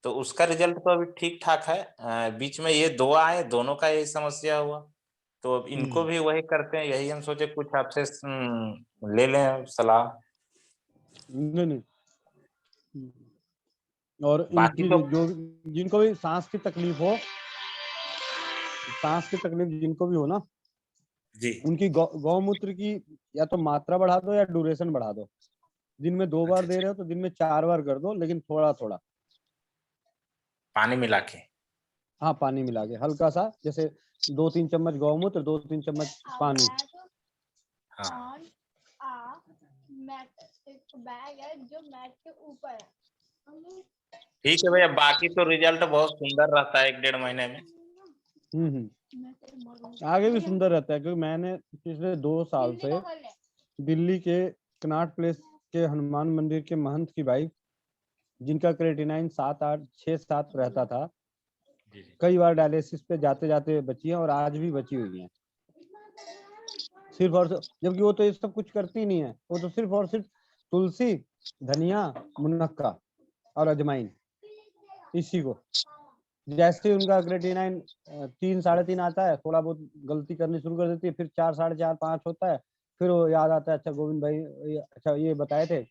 तो उसका रिजल्ट तो अभी ठीक ठाक है। बीच में ये दो आए, दोनों का यही समस्या हुआ, तो अब इनको भी वही करते हैं। यही हम सोचे कुछ आपसे ले लें सलाह। नहीं। और बाकी इनकी तो जो जिनको भी सांस की तकलीफ हो, सांस की तकलीफ जिनको भी हो ना, जी, उनकी गौमूत्र की या तो मात्रा बढ़ा दो या ड्यूरेशन बढ़ा दो। दिन में 2 बार दे रहे हो तो दिन में 4 बार कर दो, लेकिन थोड़ा थोड़ा पानी मिला के। हाँ, पानी मिला के हल्का सा, जैसे 2-3 चम्मच गौमूत्र, 2-3 चम्मच पानी। हाँ, बैग है जो मैट के ऊपर है। ठीक है भैया, बाकी तो रिजल्ट बहुत सुंदर रहता है 1-1.5 महीने में। आगे भी सुंदर रहता है, क्योंकि मैंने पिछले 2 साल से दिल्ली के कनॉट प्लेस के हनुमान मंदिर के महंत की वाइफ, जिनका क्रेटिनाइन 7-8 6-7 रहता था, कई बार डायलिसिस पे जाते जाते बची है, और आज भी बची हुई है। सिर्फ और जबकि वो तो ये सब कुछ करती नहीं है, वो तो सिर्फ और सिर्फ तुलसी, धनिया, मुनक्का और अजवाइन, इसी को। जैसे ही उनका क्रेटिनाइन 3-3.5 आता है, थोड़ा बहुत गलती करनी शुरू कर देती है, फिर 4, 4.5, 5 होता है, फिर वो याद आता है, अच्छा गोविंद भाई अच्छा ये बताए थे,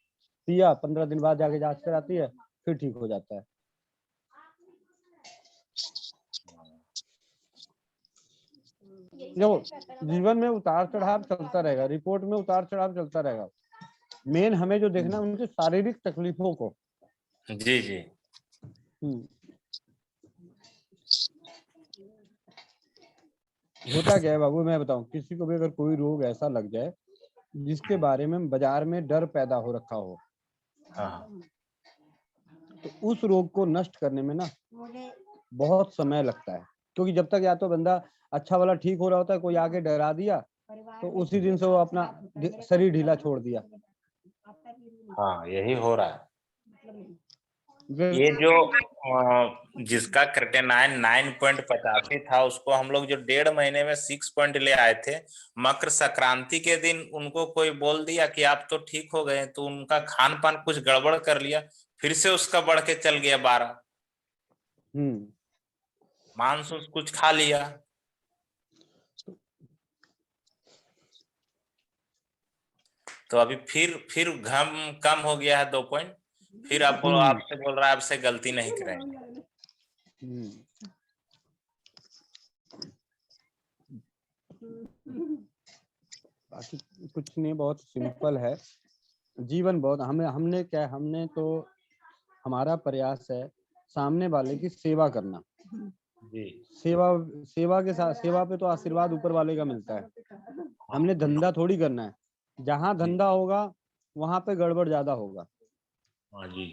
पिया, 15 दिन बाद जाके जांच कराती है, फिर ठीक हो जाता है। देखो, जीवन में उतार चढ़ाव चलता रहेगा, रिपोर्ट में उतार चढ़ाव चलता रहेगा। मेन हमें जो देखना है उनकी शारीरिक तकलीफों को। जी जी। होता क्या है बाबू, मैं बताऊं, किसी को भी अगर कोई रोग ऐसा लग जाए जिसके बारे में बाजार में डर पैदा हो रखा हो, हाँ, तो उस रोग को नष्ट करने में ना बहुत समय लगता है। क्योंकि जब तक या तो बंदा अच्छा वाला ठीक हो रहा होता है, कोई आके डरा दिया, तो उसी दिन से वो अपना शरीर ढीला छोड़ दिया। हाँ, यही हो रहा है। ये जो जिसका क्रिटेनाइन 9.85 था, उसको हम लोग जो 1.5 महीने में 6 पॉइंट ले आए थे, मकर संक्रांति के दिन उनको कोई बोल दिया कि आप तो ठीक हो गए, तो उनका खान पान कुछ गड़बड़ कर लिया, फिर से उसका बढ़ के चल गया 12। मांस कुछ खा लिया। तो अभी फिर घम कम हो गया है 2 पॉइंट। फिर आप आपसे बोल रहा है आपसे गलती नहीं करेंगे। बाकी कुछ नहीं, बहुत सिंपल है जीवन। बहुत हमने तो हमारा प्रयास है सामने वाले की सेवा करना जी। सेवा के साथ, सेवा पे तो आशीर्वाद ऊपर वाले का मिलता है। हमने धंधा थोड़ी करना है, जहाँ धंधा होगा वहां पे गड़बड़ ज्यादा होगा। हाँ जी।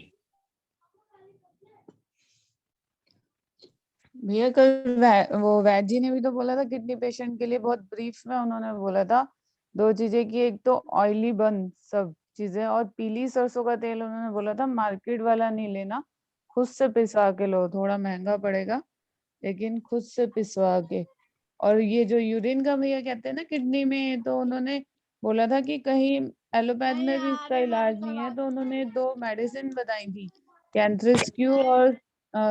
भैया कल वो वैद जी ने भी तो बोला था किडनी पेशेंट के लिए, बहुत ब्रीफ में उन्होंने बोला था 2 चीजें की, एक तो ऑयली बंद सब चीजें, और पीली सरसों का तेल उन्होंने बोला था मार्केट वाला नहीं लेना, खुद से पिसवा के लो, थोड़ा महंगा पड़ेगा लेकिन खुद से पिसवा के। और ये जो यूरिन का भैया कहते हैं ना किडनी में, तो उन्होंने बोला था कि कहीं एलोपैथ में भी इसका इलाज नहीं है, तो उन्होंने 2 मेडिसिन बताई थी, कैंथ्रिस्क्यू और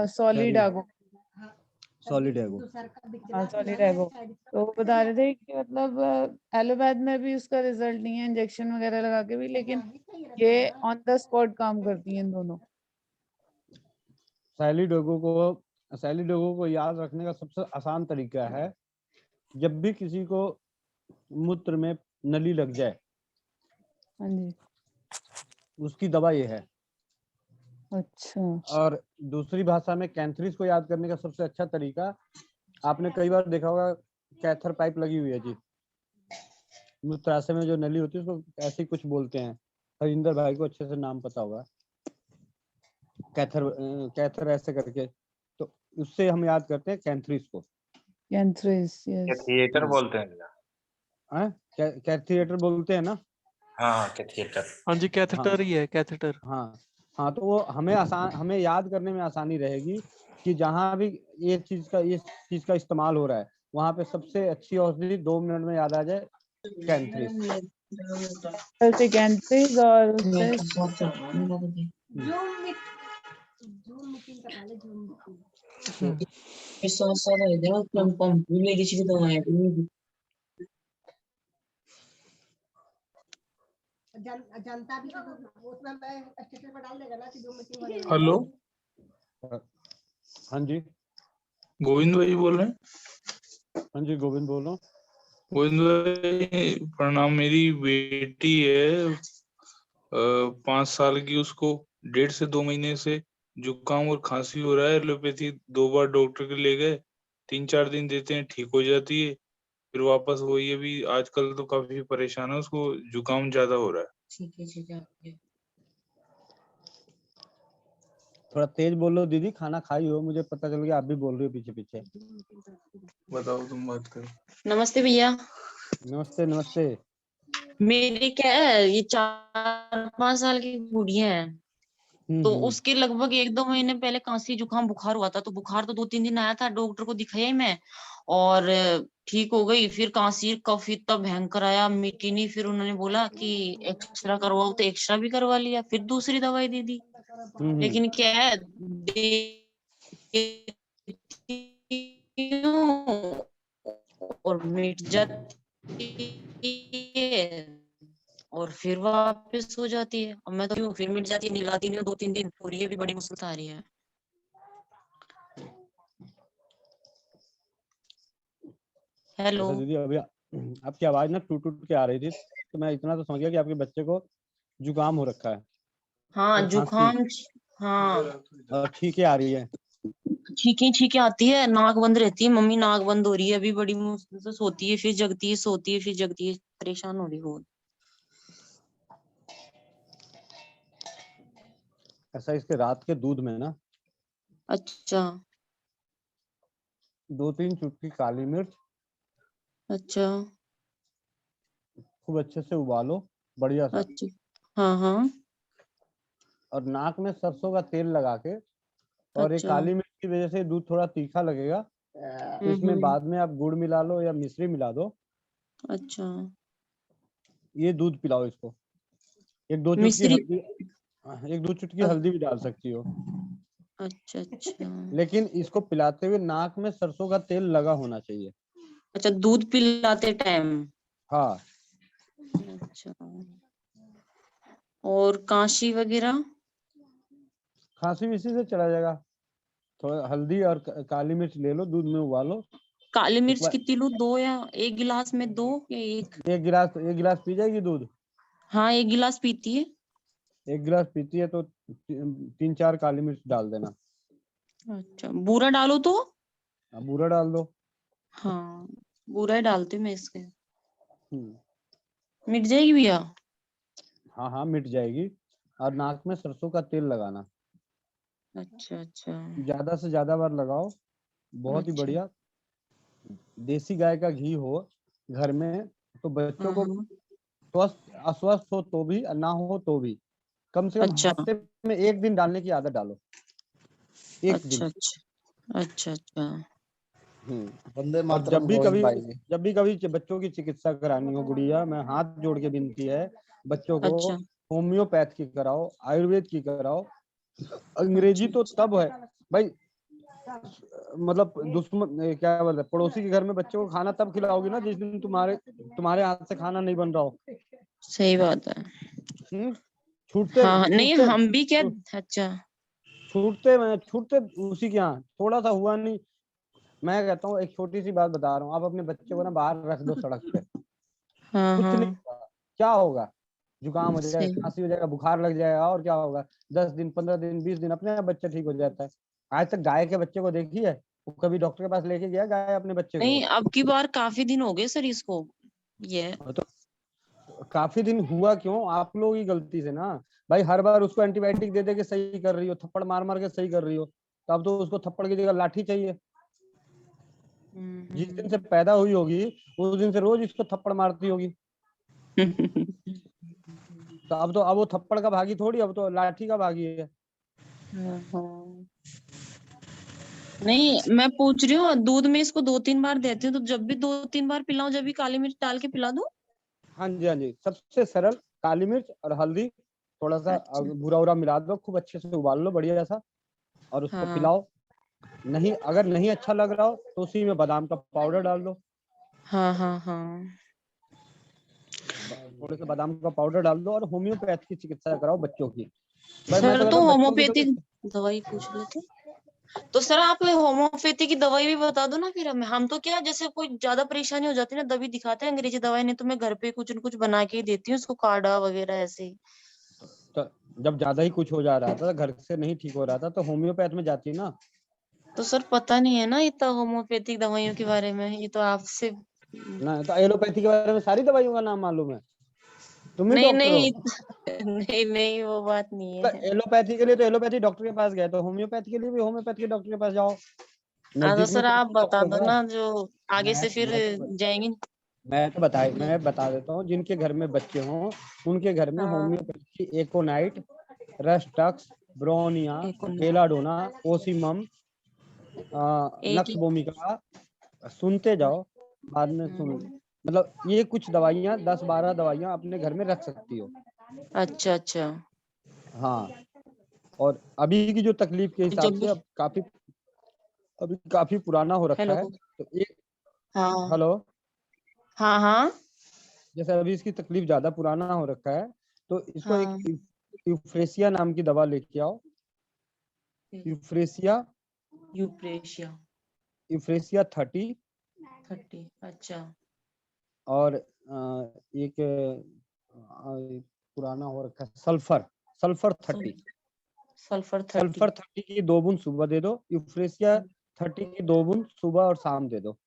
सॉलिडागो। सॉलिडागो। हाँ सॉलिडागो। तो वो बता रहे थे कि मतलब एलोपैथ में भी उसका रिजल्ट नहीं है इंजेक्शन वगैरह लगा के भी, लेकिन ये ऑन द स्पॉट काम करती हैं दोनों। सैलिडोगो को याद रखने का सबसे आसान तरीका है, जब भी किसी को मूत्र में नली लग जाए, हाँ जी, उसकी दवा ये है। अच्छा। और दूसरी भाषा में कैंथरिस को याद करने का सबसे अच्छा तरीका, आपने कई बार देखा होगा कैथर पाइप लगी हुई है जी, मूत्राशय में जो नली होती है उसको ऐसे ही कुछ बोलते हैं, हरिंदर भाई को अच्छे से नाम पता होगा, कैथर ऐसे करके, तो उससे हम याद करते हैं कैंथरिस को। Cantharis, yes. थिएटर बोलते हैं क्या? कैथेटर बोलते हैं ना? हाँ कैथेटर। हाँ जी, कैथेटर ही है, कैथेटर। हाँ तो वो हमें याद करने में आसानी रहेगी कि जहाँ भी ये चीज का इस्तेमाल हो रहा है, वहाँ पे सबसे अच्छी औषधि 2 मिनट में याद आ जाए, कैंथरिस। कैंथरिस और जनता भी उसमें स्टेटस पर डाल देगा ना कि जो मीटिंग हो रही है। हेलो, हाँ जी गोविंद भाई बोल रहे हैं? हाँ जी गोविंद बोल रहा हूँ। गोविंद भाई प्रणाम। मेरी बेटी है 5 साल की, उसको 1.5 से 2 महीने से जुकाम और खांसी हो रहा है। एलोपैथी 2 बार डॉक्टर के ले गए, 3-4 दिन देते हैं, ठीक हो जाती है, फिर वापस वही। अभी आजकल तो काफी परेशान है, उसको जुकाम ज्यादा हो रहा है। ठीक है। थोड़ा तेज बोलो दीदी, खाना खाई हो, मुझे पता चल गया आप भी बोल रही हो पीछे पीछे। बताओ, तुम बात करो। नमस्ते भैया। नमस्ते नमस्ते। मेरी क्या है, ये 4-5 साल की गुड़िया है, तो उसके लगभग 1-2 महीने पहले खांसी जुकाम बुखार हुआ था। तो बुखार तो 2-3 दिन आया था, डॉक्टर को दिखाया ही मैं, और ठीक हो गई। फिर खांसी कफ इतना भयंकर आया, मिटी नहीं। फिर उन्होंने बोला कि एक्सरा करवाओ, तो एक्सरा भी करवा लिया, फिर दूसरी दवाई दे दी। लेकिन क्या है, और मिट जाती है और फिर वापस हो जाती है। अब मैं तो क्यों, फिर मिट जाती है, निलाती नहीं 2-3 दिन, और ये भी बड़ी मुश्किल आ रही है। हेलो अच्छा दीदी, अभी आपकी आवाज ना टूट टूट के आ रही थी, तो मैं इतना तो समझ गया कि आपके बच्चे को जुकाम हो रखा है। हाँ जुकाम, हाँ और छींके आ रही है। छींके आती है, नाक बंद रहती है, मम्मी नाक बंद हो रही है, अभी बड़ी मुश्किल से सोती है, फिर जगती है, सोती है, फिर जगती है, परेशान हो रही बहुत। ऐसा इसके रात के दूध में ना अच्छा 2-3 चुटकी काली मिर्च अच्छा खूब अच्छे से उबालो, बढ़िया सा। अच्छा। हाँ हाँ और नाक में सरसों का तेल लगा के, और एक अच्छा। काली मिर्च की वजह से दूध थोड़ा तीखा लगेगा, तो इसमें बाद में आप गुड़ मिला लो या मिश्री मिला दो। अच्छा। ये दूध पिलाओ इसको। एक दो चुटकी मिश्री। हल्दी, एक दो चुटकी हल्दी भी डाल सकती हो। अच्छा अच्छा। लेकिन इसको पिलाते हुए नाक में सरसों का तेल लगा होना चाहिए। अच्छा, दूध पिलाते टाइम। हाँ। अच्छा। और काशी वगैरह? खांसी विसी से चला जाएगा। थोड़ा हल्दी और काली मिर्च ले लो, दूध में उबालो। काली एक मिर्च बार कितनी लूं? 2 या 1 गिलास में 2 या 1? एक गिलास पी जाएगी दूध। हाँ, 1 गिलास पीती है। एक गिलास पीती है तो 3-4 काली मिर्च डाल देना। अच्छा, बूरा डालो तो? बूरा डाल दो। हाँ, बूरा ही डालती हूँ मैं इसके। हम्म, मिट जाएगी भैया? हाँ हाँ मिट जाएगी। और नाक में सरसों का तेल लगाना, अच्छा अच्छा। ज्यादा से ज्यादा बार लगाओ, बहुत ही अच्छा। बढ़िया। देसी गाय का घी हो घर में तो बच्चों हाँ को हाँ। स्वस्थ अस्वस्थ हो तो भी, ना हो तो भी, कम से कम अच्छा हफ्ते में 1 दिन डालने की आदत डालो। 1 अच्छा। दिन। अच्छा अच्छा अच्छा। वंदे और मातरम गोविंद भाई जी। जब भी कभी बच्चों की चिकित्सा करानी हो गुड़िया, मैं हाथ जोड़ के विनती है, बच्चों को अच्छा होम्योपैथ की कराओ, आयुर्वेद की कराओ। अंग्रेजी अच्छा। तो तब है भाई, मतलब दुश्मन क्या बोलते हैं, पड़ोसी के घर में बच्चों को खाना तब खिलाओगी ना जिस दिन तुम्हारे हाथ से खाना नहीं बन रहा हो। सही बात है। छूटते हाँ हाँ, नहीं छूटते हम भी क्या। अच्छा। छूटते उसी के यहाँ थोड़ा सा हुआ नहीं। मैं कहता हूँ, एक छोटी सी बात बता रहा हूँ, आप अपने बच्चे को ना बाहर रख दो सड़क पे, हाँ कुछ नहीं हाँ। होगा। क्या होगा? जुकाम हो जाएगा, सही। खांसी हो जाएगा, बुखार लग जाएगा, और क्या होगा? 10 दिन 15 दिन 20 दिन अपने आप बच्चा ठीक हो जाता है। आज तक गाय के बच्चे को देखी है? वो कभी डॉक्टर के पास लेके गया गाय अपने बच्चे को? नहीं, अब की बार काफी दिन हो गए सर इसको। ये तो काफी दिन हुआ क्यों? आप लोग ही गलती से ना भाई, हर बार उसको एंटीबायोटिक दे दे के सही कर रही हो, थप्पड़ मार मार के सही कर रही हो, तो अब तो उसको थप्पड़ की जगह लाठी चाहिए। जिस दिन से पैदा हुई होगी उस दिन से रोज इसको थप्पड़ मारती होगी। तो अब वो थप्पड़ का भागी थोड़ी, अब तो लाठी का भागी है। हाँ। नहीं, मैं पूछ रही हूँ दूध में इसको 2-3 बार देती हूँ, तो जब भी 2-3 बार पिलाऊं, जब भी काली मिर्च डाल के पिला दूं? हाँ जी हाँ जी, सबसे सरल काली मिर्च और हल्दी, थोड़ा सा अच्छा। भूरा उरा मिला दो, खूब अच्छे से उबाल लो बढ़िया सा, और उसको हाँ पिलाओ। नहीं, अगर नहीं अच्छा लग रहा हो तो उसी में बादाम का पाउडर डाल दो। हाँ हाँ हाँ। थोड़े से बादाम का पाउडर डाल दो, और होम्योपैथ की चिकित्सा कराओ बच्चों की। भाई मैं सर तो कहता तो हूँ बच्चों की होम्योपैथिक दवाई पूछ लेते। तो सर आप होम्योपैथी की दवाई भी बता दो ना फिर हमें। हम तो क्या, जैसे कोई ज्यादा परेशानी हो जाती है ना, तभी दिखाते हैं अंग्रेजी दवाई, नहीं तो मैं घर पे कुछ न कुछ बना के ही देती हूँ उसको, काढ़ा वगैरह ऐसे ही। तो जब ज्यादा ही कुछ हो जा रहा था, घर से नहीं ठीक हो रहा था, तो होम्योपैथ में जाती ना। तो सर पता नहीं है ना इतना होम्योपैथिक दवाइयों के बारे में, ये तो आपसे। ना तो एलोपैथी के बारे में सारी दवाइयों का नाम मालूम है? तुम ही नहीं डॉक्टर हो। नहीं। नहीं नहीं, वो बात नहीं तो है। एलोपैथी के लिए तो एलोपैथी डॉक्टर के पास गए, तो होम्योपैथी के लिए भी होम्योपैथी के डॉक्टर के पास जाओ। हाँ तो नजदीक में सर तो आप बता डॉक्टर दो है। ना, जो आगे से फिर मैं जाएंगे। मैं बता देता हूँ, जिनके घर में बच्चे हों उनके घर में हाँ। होम्योपैथी एकोनाइट, रस्टक्स, ब्रोनिया, एक बेलाडोना, ओसिमम, एक नक्स भूमिका, सुनते जाओ, बाद में सुन। हम्म। मतलब ये कुछ दवाइयाँ, 10-12 दवाइयाँ अपने घर में रख सकती हो। अच्छा अच्छा। हाँ। और अभी की जो तकलीफ के हिसाब जब से अभी काफी पुराना हो रखा हेलो। है, तो एक हाँ हेलो, हाँ हाँ जैसे अभी इसकी तकलीफ ज्यादा पुराना हो रखा है, तो इसको एक हाँ। यूफ्रेसिया नाम की दवा लेके आओ। Euphrasia euphrasia euphrasia 30। 30। अच्छा। और एक पुराना हो रखा है, सल्फर सल्फर 30। सल्फर 30। सल्फर 30 की 2 बूंद सुबह दे दो, यूफ्रेसिया 30 की 2 बूंद सुबह और शाम दे दो।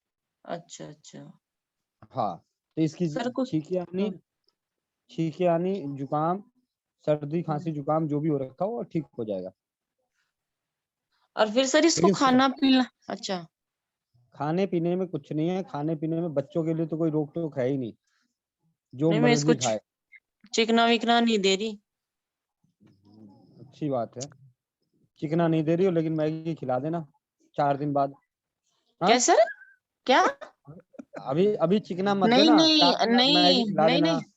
अच्छा अच्छा। हाँ। तो इसकी सर कुछ। हाँ। छींके आनी, जुकाम, सर्दी हम्म। खांसी जुकाम जो भी हो रखा हो वो ठीक हो जाएगा। और फिर सर इसको लेकिन खाना पीना। अच्छा। खाने पीने में कुछ नहीं है, खाने पीने में बच्चों के लिए तो कोई रोक टोक है ही नहीं, जो नहीं, मैं इसको मर्जी खाए। चिकना विकना नहीं दे रही। अच्छी बात है। चिकना नहीं दे रही हो लेकिन मैगी खिला देना 4 दिन बाद। हाँ? क्या सर? क्या? अभी चिकना मत नहीं देना, नहीं 4 दिन बाद मैगी नहीं खिला नहीं देना। नहीं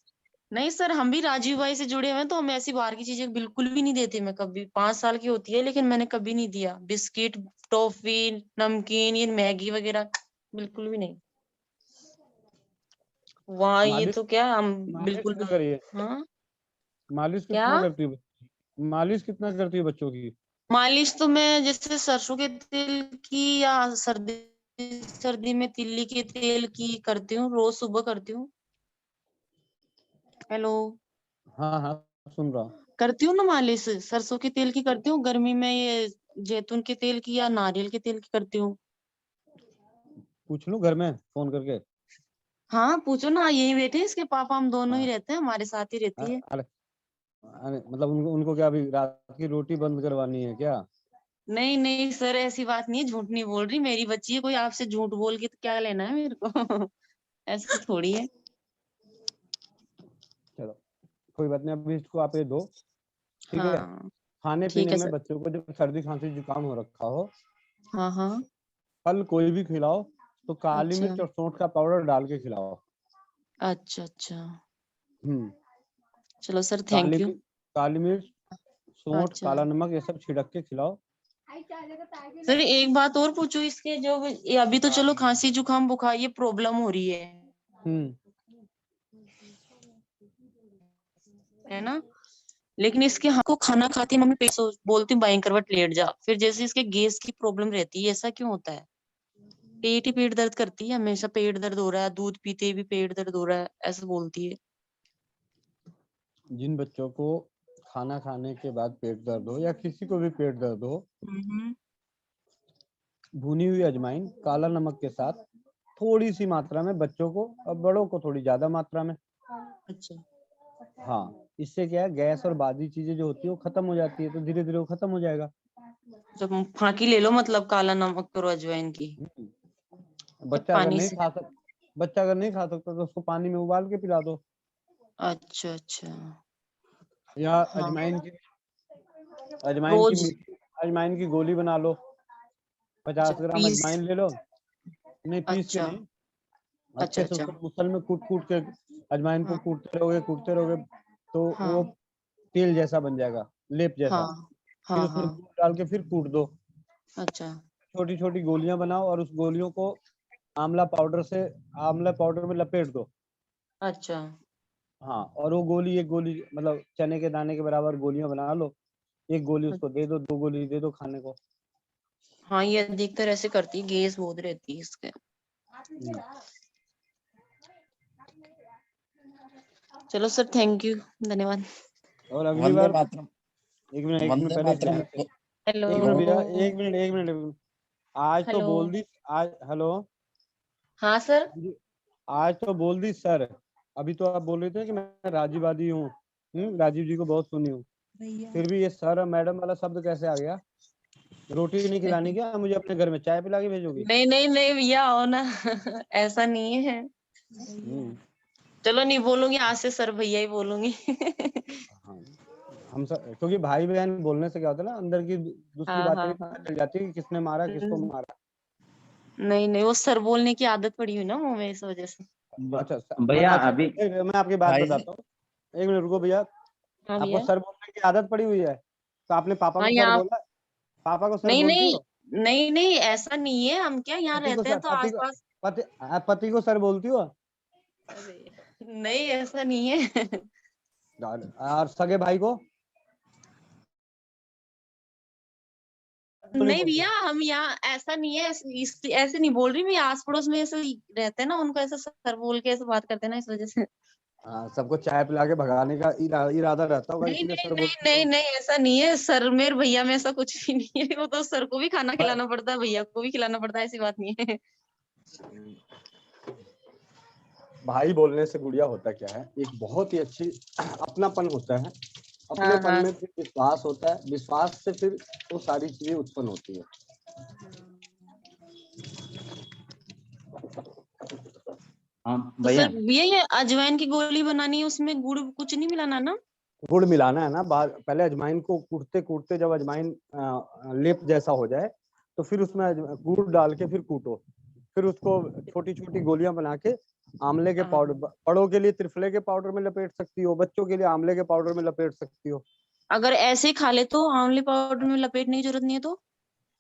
नहीं सर, हम भी राजीव भाई से जुड़े हुए हैं तो हम ऐसी बाहर की चीजें बिल्कुल भी नहीं देते। मैं कभी 5 साल की होती है लेकिन मैंने कभी नहीं दिया बिस्किट, टॉफी, नमकीन, ये मैगी वगैरह बिल्कुल भी नहीं। वहाँ ये मालिश तो क्या हम मालिश बिल्कुल कितना भी। करिए? हाँ मालिश क्या? कितना करती हो? मालिश कितना करती हो बच्चों की? मालिश तो मैं जैसे सरसों के तेल की या सर्दी सर्दी में तिल्ली के तेल की करती हूँ, रोज सुबह करती हूँ। हेलो, हाँ हाँ सुन रहा हूँ। करती हूँ ना मालिश, सरसों के तेल की करती हूँ। गर्मी में ये जैतून के तेल की या नारियल के तेल की करती हूँ। पूछ लूं घर में फोन करके? हाँ पूछो ना, यही बैठे हैं इसके पापा, हम दोनों ही हाँ, रहते हैं, हमारे साथ ही रहती है। अरे अरे मतलब उनको क्या अभी रात की रोटी बंद करवानी है क्या? नहीं नहीं सर, ऐसी बात नहीं है, झूठ नहीं बोल रही, मेरी बच्ची है, कोई आपसे झूठ बोल के तो क्या लेना है मेरे को। ऐसा थोड़ी है। चलो कोई बात नहीं, अभी इसको आप ये दो, ठीक है? हाँ खाने ठीक पीने है में सर। बच्चों को जब सर्दी खांसी जुकाम हो रखा हो, हाँ हाँ। फल कोई भी खिलाओ तो काली अच्छा मिर्च और सौंठ का पाउडर डाल के खिलाओ। अच्छा अच्छा। हम्म। चलो सर, काली थैंक यू। काली मिर्च, सौंठ, अच्छा काला नमक ये सब छिड़क के खिलाओ। सर, एक बात और पूछो, इसके जो ये अभी तो चलो खांसी जुकाम बुखार ये प्रॉब्लम हो रही हम्म। है ना, लेकिन इसके हमको खाना खाती मम्मी पेट बोलती हूँ बाई करवट लेट जा, फिर जैसे इसके गैस की प्रॉब्लम रहती है, ऐसा क्यों होता है? पेट ही पेट दर्द करती है हमेशा, पेट दर्द हो रहा है, दूध पीते भी पेट दर्द हो रहा है, ऐसा बोलती है। जिन बच्चों को खाना खाने के बाद पेट दर्द हो या किसी को भी पेट दर्द हो, भुनी हुई अजवाइन काला नमक के साथ थोड़ी सी मात्रा में बच्चों को और बड़ों को थोड़ी ज्यादा मात्रा में। अच्छा। हाँ, इससे क्या है, गैस और बादी चीजें जो होती है वो खत्म हो जाती है, तो धीरे धीरे वो खत्म हो जाएगा। जब फाँकी ले लो मतलब काला नमक और अजवाइन की। बच्चा अगर पानी नहीं से। खा सक बच्चा अगर नहीं खा सकता तो उसको पानी में उबाल के पिला दो, अच्छा अच्छा। या हाँ रोज। अजवाइन की गोली बना लो। 50 अच्छा ग्राम पीस। अजवाइन ले लो, नहीं पीस के अच्छा नहीं, अच्छा अच्छे से अच्छा। उसको मुसल में कूट कूट के अजवाइन को हाँ कूटते रहोगे तो वो हाँ तेल जैसा बन जाएगा, लेप जैसा। हाँ फिर हाँ उसमें हाँ। दूध डाल के फिर कूट दो। अच्छा छोटी छोटी गोलियां बनाओ और उस गोलियों को आंवला पाउडर में लपेट दो। अच्छा। हाँ, और वो एक गोली मतलब चने के दाने के बराबर गोलियां बना लो, एक गोली उसको दे दो, 2 गोली दे दो खाने को। हाँ ये अधिकतर ऐसे करती है, गैस बहुत रहती है इसके। चलो सर, थैंक यू, धन्यवाद। और अगली वंदे बार मातरम। एक मिनट वंदे पहले मातरम। हेलो एक मिनट भैया, एक मिनट आज तो हेलो। बोल दी आज। हेलो। हाँ सर। आज तो बोल दी सर, अभी तो आप बोल रहे थे कि मैं राजीववादी हूँ, राजीव जी को बहुत सुनी हूँ, फिर भी ये सर और मैडम वाला शब्द कैसे आ गया? रोटी नहीं खिलानी क्या मुझे? अपने घर में चाय पिला के भेजोगी? नहीं नहीं नहीं भैया, आओ ना। ऐसा नहीं है। चलो नहीं बोलूंगी, आज से सर भैया ही बोलूंगी। हाँ, हम सब क्योंकि भाई बहन बोलने से क्या होता है ना, अंदर की दूसरी हाँ बातें हाँ भी हाँ। पता चल जाती है कि किसने मारा, किसको मारा। नहीं नहीं, वो सर बोलने की आदत पड़ी हुई ना मुंह में, इस वजह से। अच्छा भैया अभी मैं आपकी बात भाई जी। बताता हूँ, एक मिनट रुको भैया। हाँ आपको भैया। सर बोलने की आदत पड़ी हुई है तो आपने पापा हाँ को सर यहाँ। बोला? पापा को सर नहीं बोलती नहीं हो? नहीं नहीं, ऐसा नहीं है, हम क्या यहाँ पति को रहते हैं सर तो पति को आसपास। पति पति को सर बोलती हो? अरे नहीं, ऐसा नहीं है। और सगे भाई को नहीं नहीं बोलती? भैया, हम यहाँ ऐसा नहीं है, ऐसे नहीं बोल रही मैं, आस पड़ोस में ऐसे ही रहते हैं ना, उनको ऐसे सर बोल के ऐसे बात करते हैं ना, इस वजह से। हाँ, सबको चाय पिला के भगाने का इरादा रहता होगा, नहीं इसलिए नहीं सर नहीं बोलती नहीं हो। नहीं, ऐसा नहीं है सर, मेरे भैया में ऐसा कुछ भी नहीं है, वो तो सर को भी खाना खिलाना पड़ता है, भैया को भी खिलाना पड़ता है, ऐसी बात नहीं है। भाई बोलने से गुड़िया होता क्या है, एक बहुत ही अच्छी अपनापन होता है, हाँ अपनेपन हाँ। में फिर विश्वास होता है, विश्वास से फिर वो सारी चीजें उत्पन्न होती है। हाँ तो भैया सर भैया, ये अजवाइन की गोली बनानी है, उसमें गुड़ कुछ नहीं मिलाना ना? गुड़ मिलाना है ना, पहले अजवाइन को कूटते कूटते जब अजवाइन लेप जैसा हो जाए तो फिर उसमें गुड़ डाल के फिर कूटो, फिर उसको छोटी छोटी गोलियां बना के आंवले के पाउडर, बड़ों के लिए त्रिफले के पाउडर में लपेट सकती हो, बच्चों के लिए आंवले के पाउडर में लपेट सकती हो। अगर ऐसे ही खा ले तो आंवले पाउडर में लपेटने की जरूरत नहीं है तो?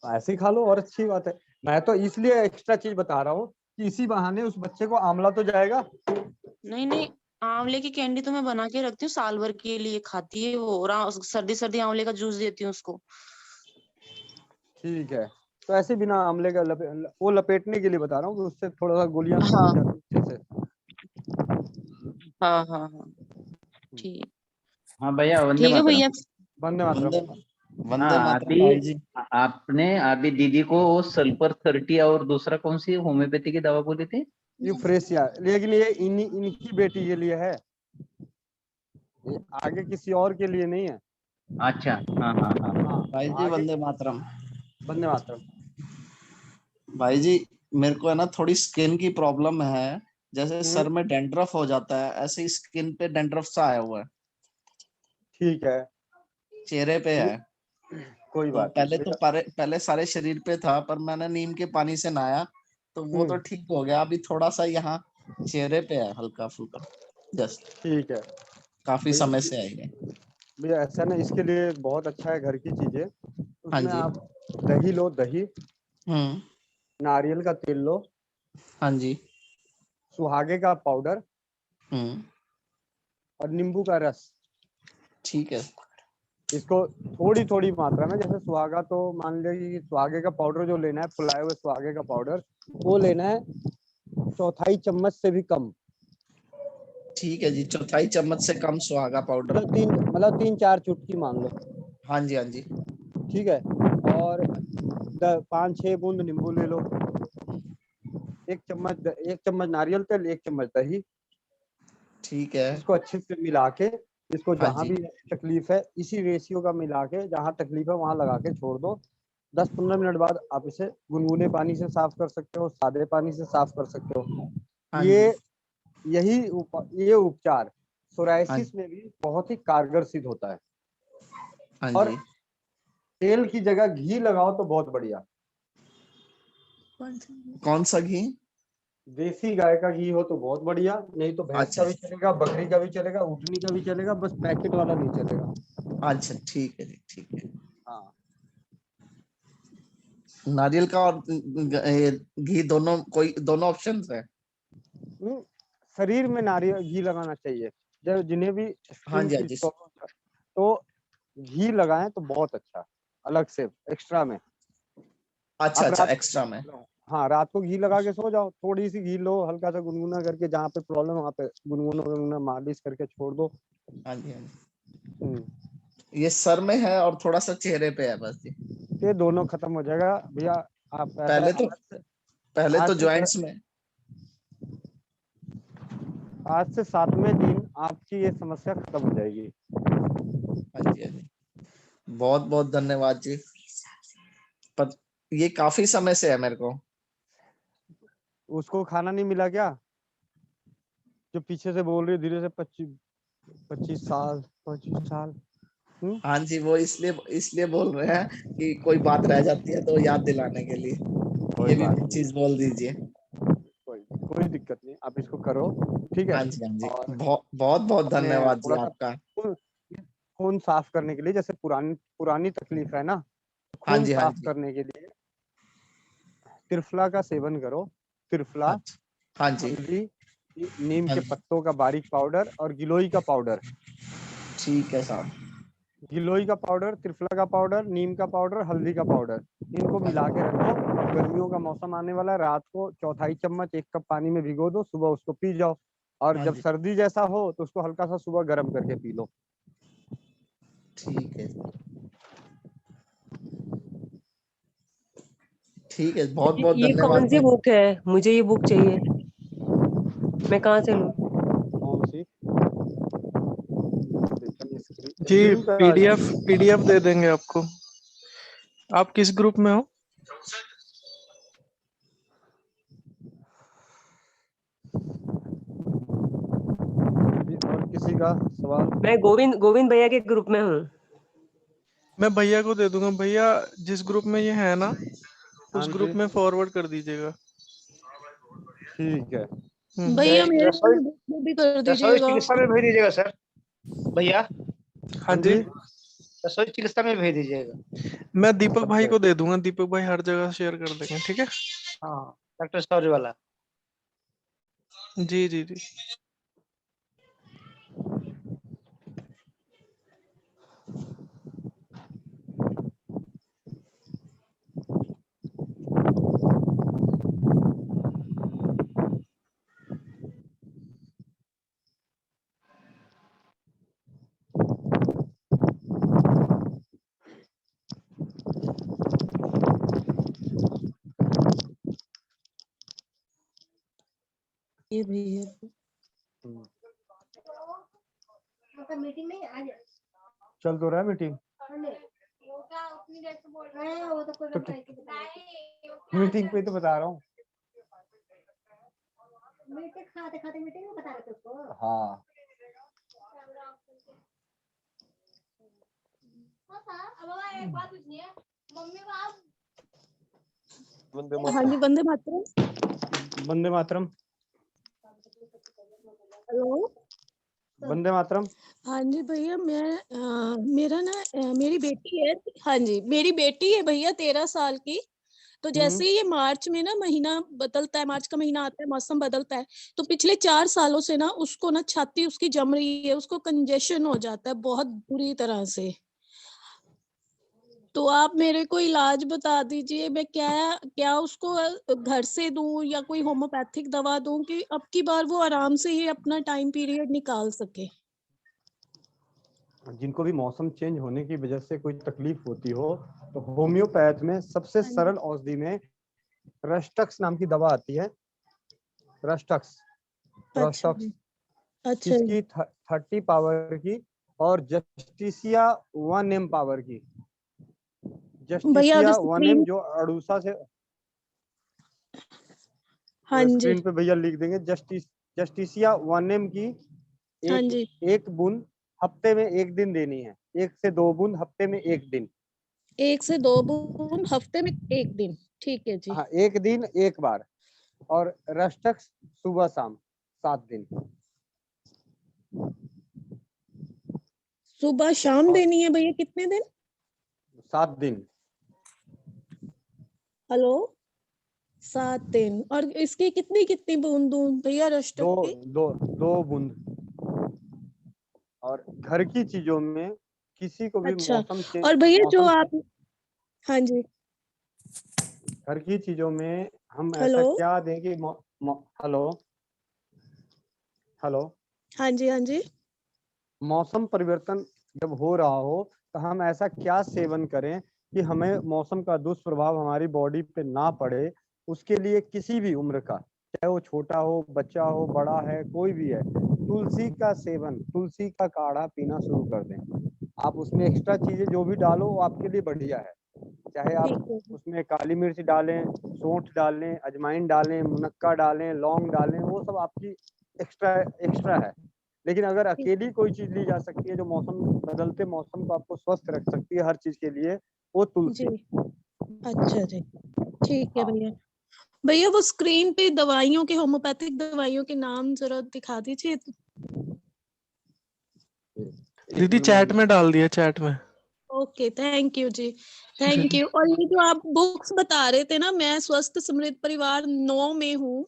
ऐसे ही खा लो और अच्छी बात है। मैं तो इसलिए एक्स्ट्रा चीज बता रहा हूँ कि इसी बहाने उस बच्चे को आंवला तो जाएगा। नहीं नहीं, आंवले की कैंडी तो मैं बना के रखती हूँ, साल भर के लिए खाती है वो, और सर्दी सर्दी आंवले का जूस देती हूँ उसको। ठीक है, तो ऐसे बिना आंवले का वो लपेटने के लिए बता रहा हूँ कि उससे थोड़ा सा गोलियां हाँ अच्छे से। हाँ हाँ हाँ ठीक। हाँ भैया, वंदे ठीक है मातरम। भैया। वंदे मातरम। हाँ, अभी आपने अभी दीदी को वो सल्फर 30 और दूसरा कौन सी होम्योपैथी की दवा बोली थी? यूफ्रेसिया, लेकिन ये इनकी बेटी के लिए है, ये आगे किसी और के लिए नहीं है। अच्छा, हाँ हाँ हाँ। भाई जी वंदे मातरम। वंदे मातरम। भाई जी मेरे को है ना थोड़ी स्किन की प्रॉब्लम है, जैसे सर में डैंड्रफ हो जाता है, ऐसे ही स्किन पे डैंड्रफ सा आया हुआ है। ठीक है, चेहरे पे है। कोई तो बात पहले नहीं। तो पहले सारे शरीर पे था, पर मैंने नीम के पानी से नहाया तो वो तो ठीक हो गया। अभी थोड़ा सा यहाँ चेहरे पे है हल्का फुल्का, जस्ट। ठीक है, काफी समय से आई है भैया। ऐसा ना, इसके लिए बहुत अच्छा है घर की चीजें। हाँ उसमें जी। आप दही लो, दही, नारियल का तेल लो, हाँ जी, सुहागे का पाउडर और नींबू का रस। ठीक है। इसको थोड़ी थोड़ी मात्रा में, जैसे सुहागा तो मान लीजिए कि सुहागे का पाउडर जो लेना है, फुलाए हुए सुहागे का पाउडर, वो लेना है 1/4 चम्मच से भी कम। ठीक है जी, 1/4 चम्मच से कम सुहागा पाउडर। मतलब 3-4 चुटकी मान लो। हाँ जी, हाँ जी। ठीक है, और 5-6 बूंद नींबू ले लो, 1 चम्मच नारियल तेल, 1 चम्मच दही। ठीक है। इसको अच्छे से मिला के, इसको हाँ जहाँ जी। भी तकलीफ है इसी रेशियो का मिला के, जहाँ तकलीफ है वहां लगा के छोड़ दो। 10-15 मिनट बाद आप इसे गुनगुने पानी से साफ कर सकते हो, सादे पानी से साफ कर सकते हो। हाँ ये उपचार सोराइसिस में भी बहुत ही कारगर सिद्ध होता है। हाँ और जी। तेल की जगह घी लगाओ तो बहुत बढ़िया। कौन सा घी? देसी गाय का घी हो तो बहुत बढ़िया, नहीं तो भैंस का भी चलेगा, बकरी का भी चलेगा, ऊँटनी का भी चलेगा, बस पैकेट वाला नहीं चलेगा। अच्छा ठीक है जी, ठीक है। हाँ, नारियल का और घी दोनों, दोनों ऑप्शन है? शरीर में नारियल घी लगाना चाहिए, जब जिन्हें भी हाँ स्किन जी, की हाँ जी। प्रॉब्लम तो घी लगाएं तो बहुत अच्छा, अलग से एक्स्ट्रा में। अच्छा अच्छा, एक्स्ट्रा में। हाँ, रात को घी लगा के सो जाओ, थोड़ी सी घी लो, हल्का सा गुनगुना करके, जहाँ पे प्रॉब्लम वहाँ पे गुनगुना मालिश करके छोड़ दो। हाँ जी, हाँ जी। ये सर में है और थोड़ा सा चेहरे पे है बस जी। ये दोनों खत्म हो जाएगा भैया। आप पहले तो जॉइंट्स में। आज से 7वें दिन आपकी ये समस्या खत्म हो जाएगी। हाँ जी, हाँ जी। बहुत बहुत धन्यवाद जी। पर ये काफी समय से है मेरे को। उसको खाना नहीं मिला क्या, जो पीछे से बोल रही धीरे से? 25 साल। हाँ जी, वो इसलिए बोल रहे हैं कि कोई बात रह जाती है तो याद दिलाने के लिए ये भी चीज बोल दीजिए। कोई दिक्कत नहीं, आप इसको करो, ठीक है? हाँ जी, हाँ जी। बहुत बहुत धन्यवाद जी आपका। खून साफ करने के लिए, जैसे पुरानी तकलीफ है ना, हाँ खून जी, हाँ साफ जी। करने के लिए त्रिफला का सेवन करो। त्रिफला, हाँ जी। हल्दी, नीम के पत्तों का बारीक पाउडर और गिलोई का पाउडर। ठीक है साहब। गिलोई का पाउडर, त्रिफला का पाउडर, नीम का पाउडर, हल्दी का पाउडर, इनको मिला के रखो। गर्मियों का मौसम आने वाला है, रात को 1/4 चम्मच 1 कप पानी में भिगो दो, सुबह उसको पी जाओ। और जब सर्दी जैसा हो तो उसको हल्का सा सुबह गर्म करके पी लो। ठीक है, ठीक है। बहुत बहुत ये धन्यवाद। कौन सी बुक है? मुझे ये बुक चाहिए, मैं कहाँ से लूँ? कौन सी? जी, पीडीएफ दे देंगे आपको। आप किस ग्रुप में हो? और किसी का दूसरा सवाल। मैं गोविंद भैया के ग्रुप में हूँ। मैं भैया को दे दूंगा। भैया जिस ग्रुप में ये है ना उस ग्रुप में फॉरवर्ड कर दीजिएगा। ठीक है। भैया मेरे को भी कर दीजिएगा। चिकित्सा में भेज दीजिएगा सर भैया। हाँ जी, रसोई चिकित्सा में भेज दीजिएगा। मैं दीपक भाई को दे दूंगा। दीपक भाई हर जगह शेयर कर देंगे। ठीक है। हाँ डॉक्टर सौर्य वाला। जी जी जी। ये भैया मतलब मीटिंग नहीं आज चल तो रहा है मीटिंग। वो क्या उतनी देर से बोल रहे हैं वो तो कोई मीटिंग पे तो बता रहा हूँ। मीटिंग खाते खाते मीटिंग में बता रहे थे उसको। हाँ अब एक बात पूछनी है मम्मी को आप हाँ जी वंदे मातरम। वंदे मातरम। हेलो वंदे मातरम। हाँ जी भैया मेरा ना मेरी बेटी है। हाँ जी मेरी बेटी है भैया 13 साल की। तो जैसे ही ये मार्च में ना महीना बदलता है, मार्च का महीना आता है, मौसम बदलता है, तो पिछले 4 सालों से ना उसको ना छाती उसकी जम रही है, उसको कंजेशन हो जाता है बहुत बुरी तरह से। तो आप मेरे को इलाज बता दीजिए, मैं क्या उसको घर से दूं या कोई होम्योपैथिक दवा दूं कि अब की बार वो आराम से ही अपना टाइम पीरियड निकाल सके। जिनको भी मौसम चेंज होने की वजह से कोई तकलीफ होती हो तो होम्योपैथ में सबसे सरल औषधि में रस्टक्स नाम की दवा आती है। रस्टक्स इसकी 30 पावर की और जस्टिसिया 1M पावर की। जस्टिसिया 1M जो अड़ूसा से स्क्रीन पे भैया लिख देंगे। जस्टिसिया 1M की एक बूंद हफ्ते में 1 दिन देनी है। 1 से 2 बूंद हफ्ते में 1 दिन। 1 से 2 बूंद हफ्ते में 1 दिन। ठीक है जी। हाँ 1 दिन 1 बार। और रस्टक्स सुबह शाम 7 दिन। सुबह शाम देनी है भैया कितने दिन? 7 दिन। हेलो 7 दिन। और इसकी कितनी बूंद दूं भैया रस्टक की? 2 बूंद। और घर की चीजों में किसी को भी मौसम चेंज। और भैया जो आप हाँ जी घर की चीजों में हम ऐसा क्या दें कि हेलो हाँ जी मौसम परिवर्तन जब हो रहा हो तो हम ऐसा क्या सेवन करें कि हमें मौसम का दुष्प्रभाव हमारी बॉडी पे ना पड़े। उसके लिए किसी भी उम्र का, चाहे वो छोटा हो, बच्चा हो, बड़ा है, कोई भी है, तुलसी का सेवन, तुलसी का काढ़ा पीना शुरू कर दें। आप उसमें एक्स्ट्रा चीजें जो भी डालो वो आपके लिए बढ़िया है। चाहे आप उसमें काली मिर्च डालें, सौंठ डालें, अजवाइन डालें, मुनक्का डालें, लौंग डालें, वो सब आपकी एक्स्ट्रा है। लेकिन अगर अकेली कोई चीज ली जा सकती है जो बदलते मौसम को आपको स्वस्थ रख सकती है हर चीज के लिए, वो तुलसी। अच्छा जी ठीक है भैया। भैया वो स्क्रीन पे दवाइयों के, होम्योपैथिक दवाइयों के नाम जरा दिखा दीजिए। दीदी चैट में डाल दिया, चैट में। ओके थैंक यू जी, थैंक यू। और ये जो आप बुक्स बता रहे थे ना, मैं स्वस्थ समृद्ध परिवार 9 में हूँ,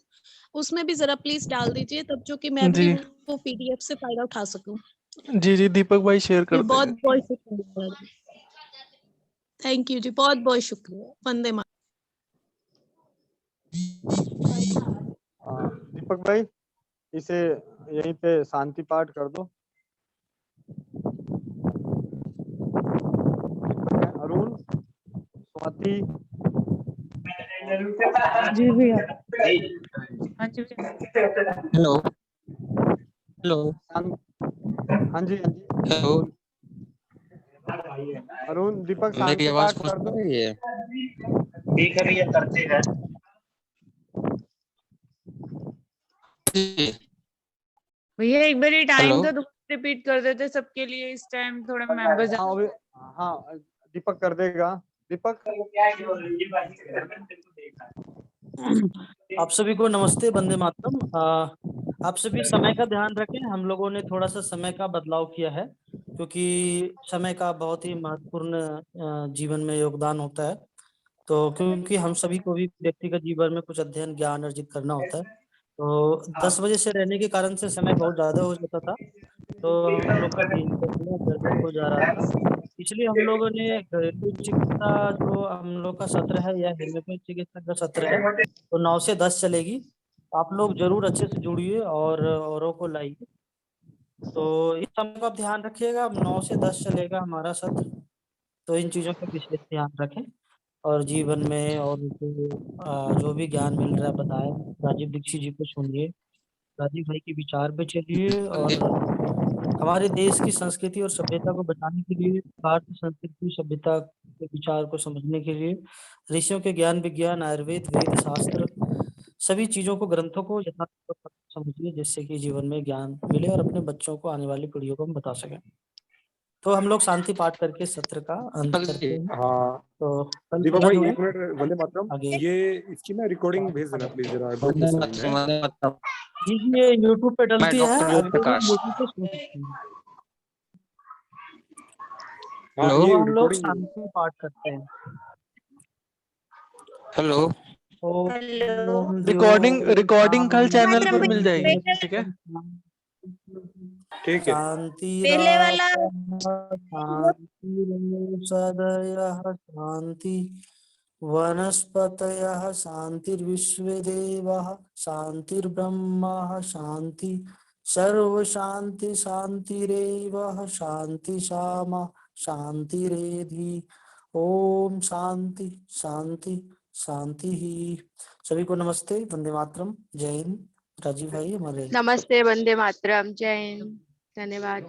उसमें भी जरा प्लीज डाल दीजिए तब जो कि मैं भी वो PDF से फायदा उठा सकूं। जी दीपक भाई शेयर कर देंगे। बहुत बहुत शुक्रिया। थैंक यू जी, बहुत बहुत शुक्रिया। वंदे मातरम। दीपक भाई इसे यहीं पे शांति पाठ कर दो। अरुण, स्वाति। जी भैया। Hello hello. हाँ जी हेलो। अरुण, दीपक मेरी शांति आवाज पाठ कर दो। ठीक है भैया करते हैं। भैया एक बार टाइम तो रिपीट कर देते सबके लिए इस टाइम, थोड़े मेंबर्स। हाँ दीपक कर देगा। दीपक आप सभी को नमस्ते, वंदे मातरम। आप सभी समय का ध्यान रखें। हम लोगों ने थोड़ा सा समय का बदलाव किया है क्योंकि समय का बहुत ही महत्वपूर्ण जीवन में योगदान होता है। तो क्योंकि हम सभी को भी व्यक्तिगत जीवन में कुछ अध्ययन ज्ञान अर्जित करना होता है, तो 10 बजे से रहने के कारण से समय बहुत ज्यादा हो जाता था, तो हम लोग का दिनचर्या गड़बड़ हो जा रहा था। इसलिए हम लोगों ने घरेलू चिकित्सा जो हम लोग का सत्र है या होम्योपैथ चिकित्सा का सत्र है, तो 9 से 10 चलेगी। आप लोग जरूर अच्छे से जुड़िए और औरों को लाइए। तो इस समय का ध्यान रखिएगा, 9 से 10 चलेगा हमारा सत्र, तो इन चीजों का विशेष ध्यान रखें। और जीवन में और जो भी ज्ञान मिल रहा है बताएं। राजीव दीक्षित जी को सुनिए, राजीव भाई के विचार पे चलिए, और हमारे देश की संस्कृति और सभ्यता को बचाने के लिए, भारतीय संस्कृति सभ्यता के विचार को समझने के लिए ऋषियों के ज्ञान विज्ञान आयुर्वेद वेद शास्त्र सभी चीजों को ग्रंथों को यथार्थ समझिए, जिससे कि जीवन में ज्ञान मिले और अपने बच्चों को आने वाली पीढ़ियों को हम बता सकें। तो हम लोग शांति पाठ करके सत्र का अंत करते हैं। हाँ तो कल दीपक सुबह भाई जो है 1 मिनट, वंदे मातरम, आगे ये इसकी ना रिकॉर्डिंग भेज देना प्लीज जरा ग्रुप वंदे में मातरम, वंदे मातरम। ये यूट्यूब पे मैं डलती है, डॉक्टर अगले ओम दिन प्रकाश। यूट्यूब पे सुन सकते हैं। हाँ तो ये हम लोग रिकॉर्डिंग शांति पाठ करते हैं। हेलो। ओम रिकॉर्डिंग कल चैनल पर मिल जाएगी, शांति ठीक है? ठीक है। शांति पहले वाला शांति सदयः शांति वनस्पतयः शांतिर्विश्वे देवाः शांतिर्ब्रह्म शांति सर्व शांति शांतिरेव शांति शामा शांतिरेधि। ओम शांति शांति शांति ही। सभी को नमस्ते, वंदे मातरम, जय हिंद। राजीव भाई हमारे नमस्ते, वंदे मातरम, जय हिंद, धन्यवाद।